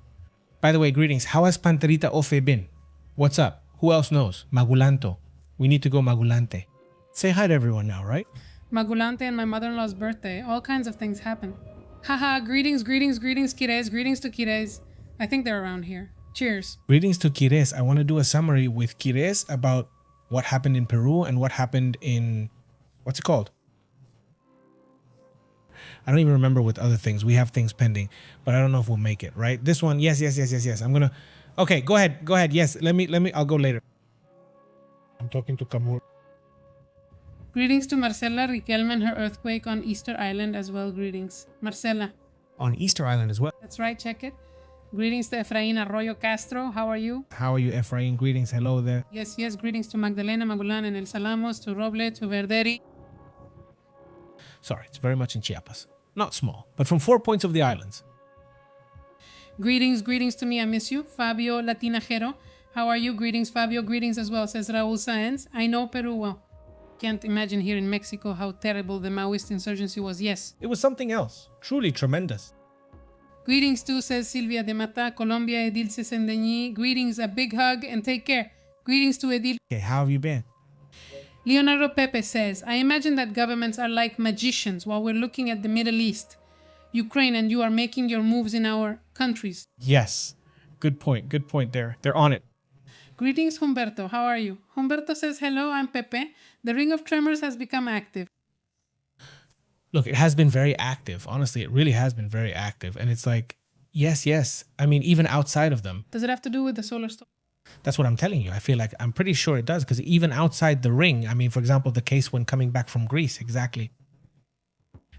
By the way, greetings. How has Panterita Ofe been? What's up? Who else knows? Magulanto. We need to go Magulante. Say hi to everyone now, right? Magulante and my mother-in-law's birthday. All kinds of things happen. Haha, greetings, Kires. Greetings to Kires. I think they're around here. Cheers. Greetings to Kires. I want to do a summary with Kires about what happened in Peru and what happened in, what's it called? I don't even remember with other things. We have things pending, but I don't know if we'll make it, right? This one, yes. I'm going to, okay, go ahead. Yes, let me, I'll go later. I'm talking to Kamur. Greetings to Marcela Riquelme and her earthquake on Easter Island as well. Greetings. Marcela. On Easter Island as well. That's right, check it. Greetings to Efrain Arroyo Castro. How are you? How are you, Efrain? Greetings. Hello there. Yes. Greetings to Magdalena Magulan and El Salamos, to Roble, to Verderi. Sorry, it's very much in Chiapas. Not small, but from 4 points of the islands. Greetings to me. I miss you. Fabio Latinajero. How are you? Greetings, Fabio. Greetings as well, says Raul Saenz. I know Peru well. Can't imagine here in Mexico how terrible the Maoist insurgency was. Yes. It was something else. Truly tremendous. Greetings too, says Silvia de Mata, Colombia, Edilce Sendeñi. Greetings, a big hug, and take care. Greetings to Edil. Okay, how have you been? Leonardo Pepe says, I imagine that governments are like magicians while we're looking at the Middle East, Ukraine, and you are making your moves in our countries. Yes. Good point there. They're on it. Greetings, Humberto. How are you? Humberto says, hello, I'm Pepe. The Ring of Tremors has become active. Look, it has been very active. Honestly, it really has been very active. And it's like, yes. I mean, even outside of them. Does it have to do with the solar storm? That's what I'm telling you. I feel like I'm pretty sure it does, because even outside the ring, I mean, for example, the case when coming back from Greece, exactly.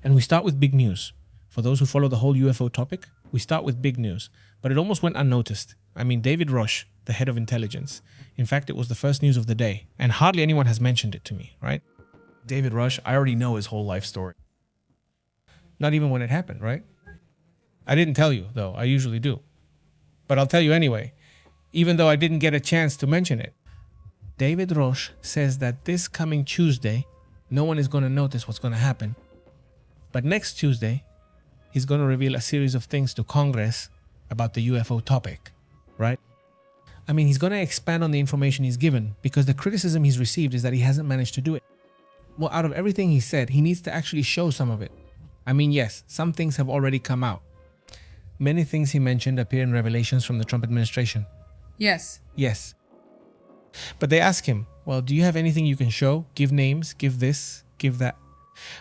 And we start with big news. For those who follow the whole UFO topic, we start with big news, but it almost went unnoticed. I mean, David Roche, the head of intelligence. In fact, it was the first news of the day, and hardly anyone has mentioned it to me, right? David Rush, I already know his whole life story. Not even when it happened, right? I didn't tell you, though. I usually do. But I'll tell you anyway, even though I didn't get a chance to mention it. David Rush says that this coming Tuesday, no one is going to notice what's going to happen. But next Tuesday, he's going to reveal a series of things to Congress about the UFO topic, right? I mean, he's going to expand on the information he's given because the criticism he's received is that he hasn't managed to do it. Well, out of everything he said, he needs to actually show some of it. I mean, yes, some things have already come out. Many things he mentioned appear in revelations from the Trump administration. Yes. Yes. But they ask him, well, do you have anything you can show? Give names, give this, give that.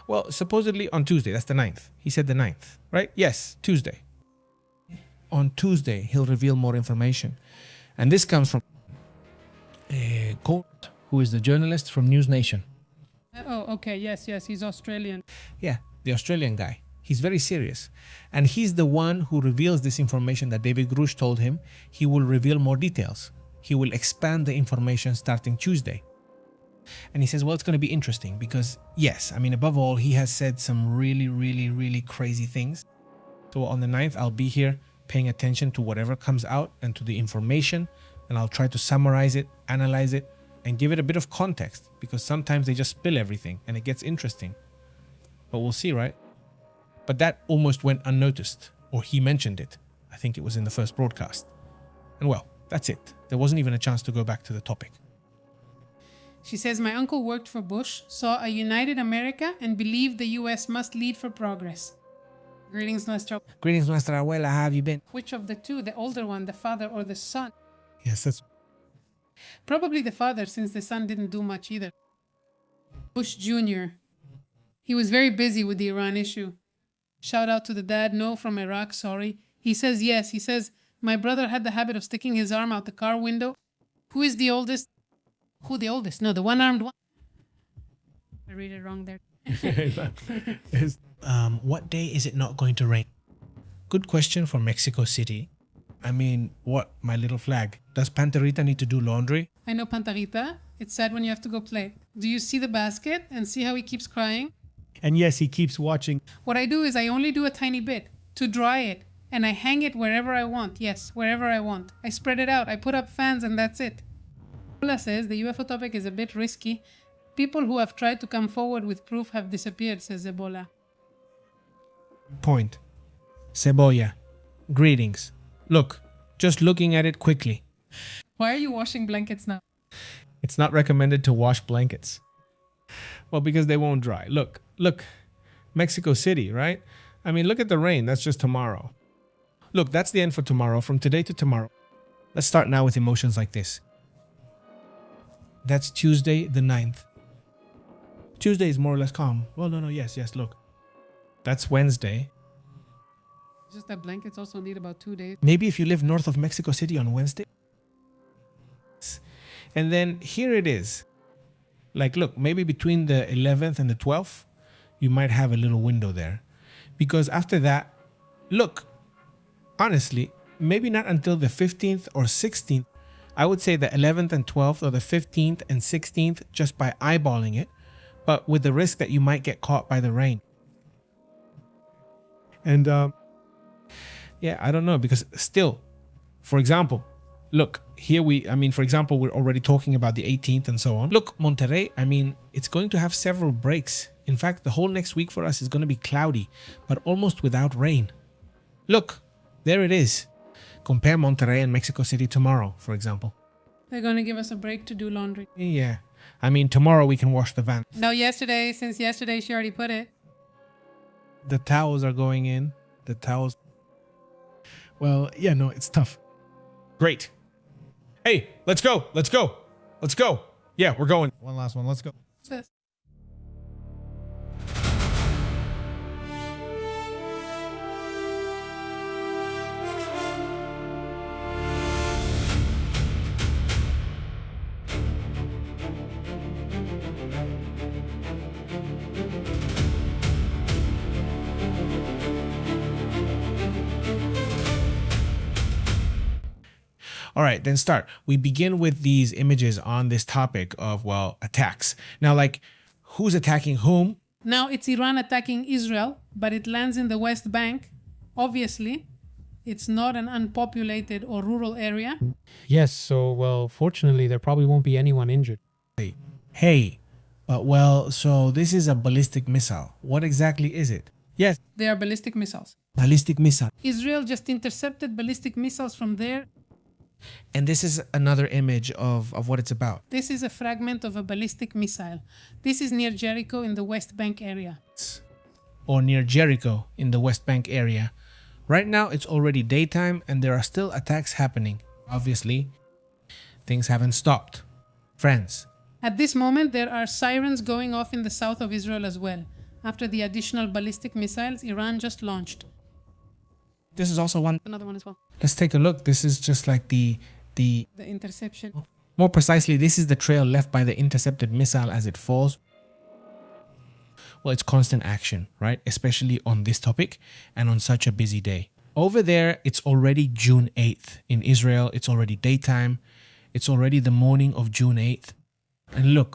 Well, supposedly on Tuesday, that's the 9th. He said the 9th, right? Yes, Tuesday. On Tuesday, he'll reveal more information. And this comes from Colt, who is the journalist from News Nation. Oh, okay. Yes, he's Australian. Yeah, the Australian guy. He's very serious. And he's the one who reveals this information that David Rush told him. He will reveal more details. He will expand the information starting Tuesday. And he says, well, it's going to be interesting because, yes, I mean, above all, he has said some really, really, really crazy things. So on the 9th, I'll be here paying attention to whatever comes out and to the information. And I'll try to summarize it, analyze it, and give it a bit of context because sometimes they just spill everything and it gets interesting. But we'll see, right? But that almost went unnoticed, or he mentioned it. I think it was in the first broadcast. And well, that's it. There wasn't even a chance to go back to the topic. She says, my uncle worked for Bush, saw a united America, and believed the U.S. must lead for progress. Greetings, nuestra... Greetings, nuestra abuela. How have you been? Which of the two, the older one, the father or the son? Yes, that's... Probably the father, since the son didn't do much either. Bush Jr. He was very busy with the Iran issue. Shout out to the dad. No, from Iraq, sorry. He says yes. He says, my brother had the habit of sticking his arm out the car window. Who is the oldest? Who the oldest? No, the one-armed one. I read it wrong there. What day is it not going to rain? Good question for Mexico City. I mean, what, my little flag? Does Panterita need to do laundry? I know, Pantarita. It's sad when you have to go play. Do you see the basket and see how he keeps crying? And yes, he keeps watching. What I do is I only do a tiny bit to dry it, and I hang it wherever I want. Yes, wherever I want. I spread it out. I put up fans, and that's it. Bola says the UFO topic is a bit risky. People who have tried to come forward with proof have disappeared, says Ebola. Point. Cebolla. Greetings. Look, just looking at it quickly. Why are you washing blankets now? It's not recommended to wash blankets. Well, because they won't dry. Look, Mexico City, right? I mean, look at the rain. That's just tomorrow. Look, that's the end for tomorrow, from today to tomorrow. Let's start now with emotions like this. That's Tuesday the 9th. Tuesday is more or less calm. Well, no, yes, look. That's Wednesday. It's just that blankets also need about 2 days. Maybe if you live north of Mexico City on Wednesday. And then here it is. Like, look, maybe between the 11th and the 12th, you might have a little window there. Because after that, look, honestly, maybe not until the 15th or 16th. I would say the 11th and 12th or the 15th and 16th just by eyeballing it, but with the risk that you might get caught by the rain. And yeah, I don't know, because still, for example, look, here for example, we're already talking about the 18th and so on. Look, Monterrey, I mean, it's going to have several breaks. In fact, the whole next week for us is going to be cloudy, but almost without rain. Look, there it is. Compare Monterrey and Mexico City tomorrow, for example. They're going to give us a break to do laundry. Yeah. I mean, tomorrow we can wash the van. No, since yesterday she already put it. The towels are going in. The towels. Well, yeah, no, it's tough. Great. Hey, let's go. Yeah, we're going. One last one. Let's go. What's this? All right, then start. We begin with these images on this topic of, well, attacks. Now, like, Who's attacking whom? Now it's Iran attacking Israel, but it lands in the West Bank. Obviously, it's not an unpopulated or rural area. Yes, so, well, fortunately, there probably won't be anyone injured. Hey, but well, so this is a ballistic missile. What exactly is it? Yes, They are ballistic missiles. ballistic missile. Israel just intercepted ballistic missiles from there. And this is another image of what it's about. This is a fragment of a ballistic missile. This is near Jericho in the West Bank area. Or near Jericho in the West Bank area. Right now, it's already daytime and there are still attacks happening. Obviously, things haven't stopped. Friends, At this moment, there are sirens going off in the south of Israel as well, after the additional ballistic missiles Iran just launched. this is also one. Another one as well. Let's take a look. This is just like the The interception. more precisely, this is the trail left by the intercepted missile as it falls. Well, it's constant action, right? Especially on this topic and on such a busy day. Over there, it's already June 8th. In Israel, it's already daytime. It's already the morning of June 8th. And look,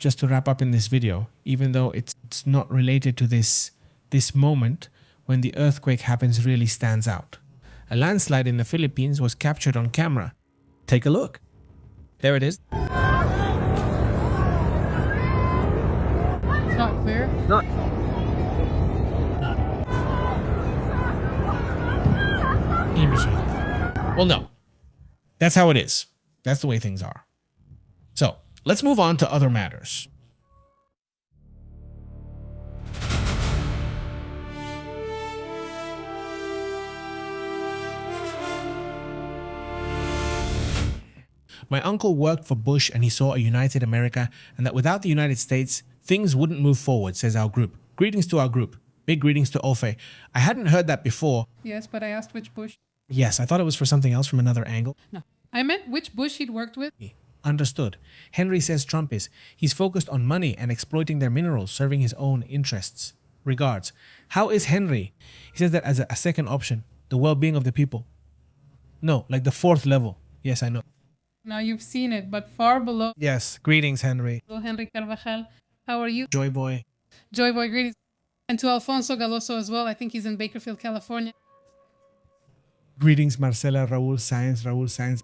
just to wrap up in this video, even though it's not related to this moment when the earthquake happens really stands out. A landslide in the Philippines was captured on camera. Take a look. There it is. It's not fair. Well, no. That's how it is. That's the way things are. So, let's move on to other matters. My uncle worked for Bush and he saw a united America and that without the United States, things wouldn't move forward, says our group. Greetings to our group. Big greetings to Ofe. I hadn't heard that before. Yes, but I asked which Bush. Yes, I thought it was for something else from another angle. No. I meant which Bush he'd worked with. Understood. Henry says Trump is. He's focused on money and exploiting their minerals, serving his own interests. Regards. How is Henry? He says that as a second option, the well-being of the people. No, like the fourth level. Yes, I know. Now you've seen it, but far below. Yes, greetings, Henry. Hello, Henry Carvajal. How are you? Joy boy. Joy Boy, greetings. And to Alfonso Galoso as well. I think he's in Bakerfield, California. Greetings, Marcela, Raul Sainz.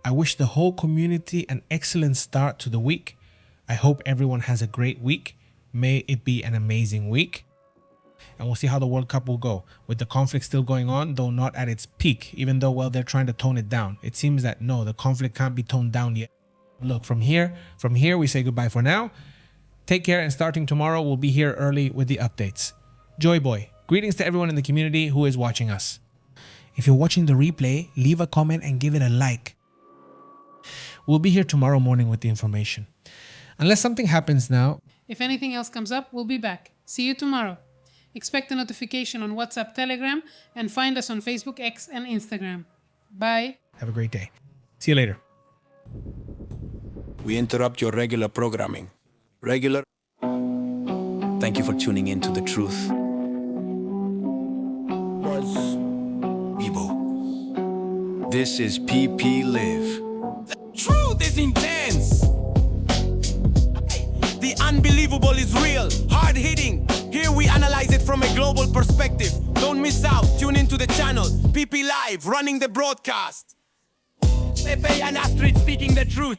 I wish the whole community an excellent start to the week. I hope everyone has a great week. May it be an amazing week. And we'll see how the World Cup will go. With the conflict still going on, though not at its peak, even though, well, they're trying to tone it down. It seems that, no, the conflict can't be toned down yet. Look, from here, we say goodbye for now. Take care, and starting tomorrow, we'll be here early with the updates. Joy Boy, greetings to everyone in the community who is watching us. If you're watching the replay, leave a comment and give it a like. We'll be here tomorrow morning with the information. Unless something happens now. If anything else comes up, we'll be back. See you tomorrow. Expect a notification on WhatsApp, Telegram, and find us on Facebook, X, and Instagram. Bye. Have a great day. See you later. We interrupt your regular programming. Regular. Thank you for tuning in to The Truth. Weibo. This is PP Live. The truth is intense. The unbelievable is real, hard-hitting. Here we analyze it from a global perspective. Don't miss out. Tune into the channel. PP Live, running the broadcast. Pepe and Astrid speaking the truth.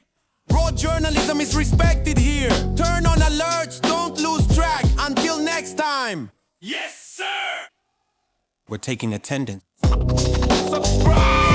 Broad journalism is respected here. Turn on alerts, don't lose track. Until next time. Yes, sir! We're taking attendance. Subscribe!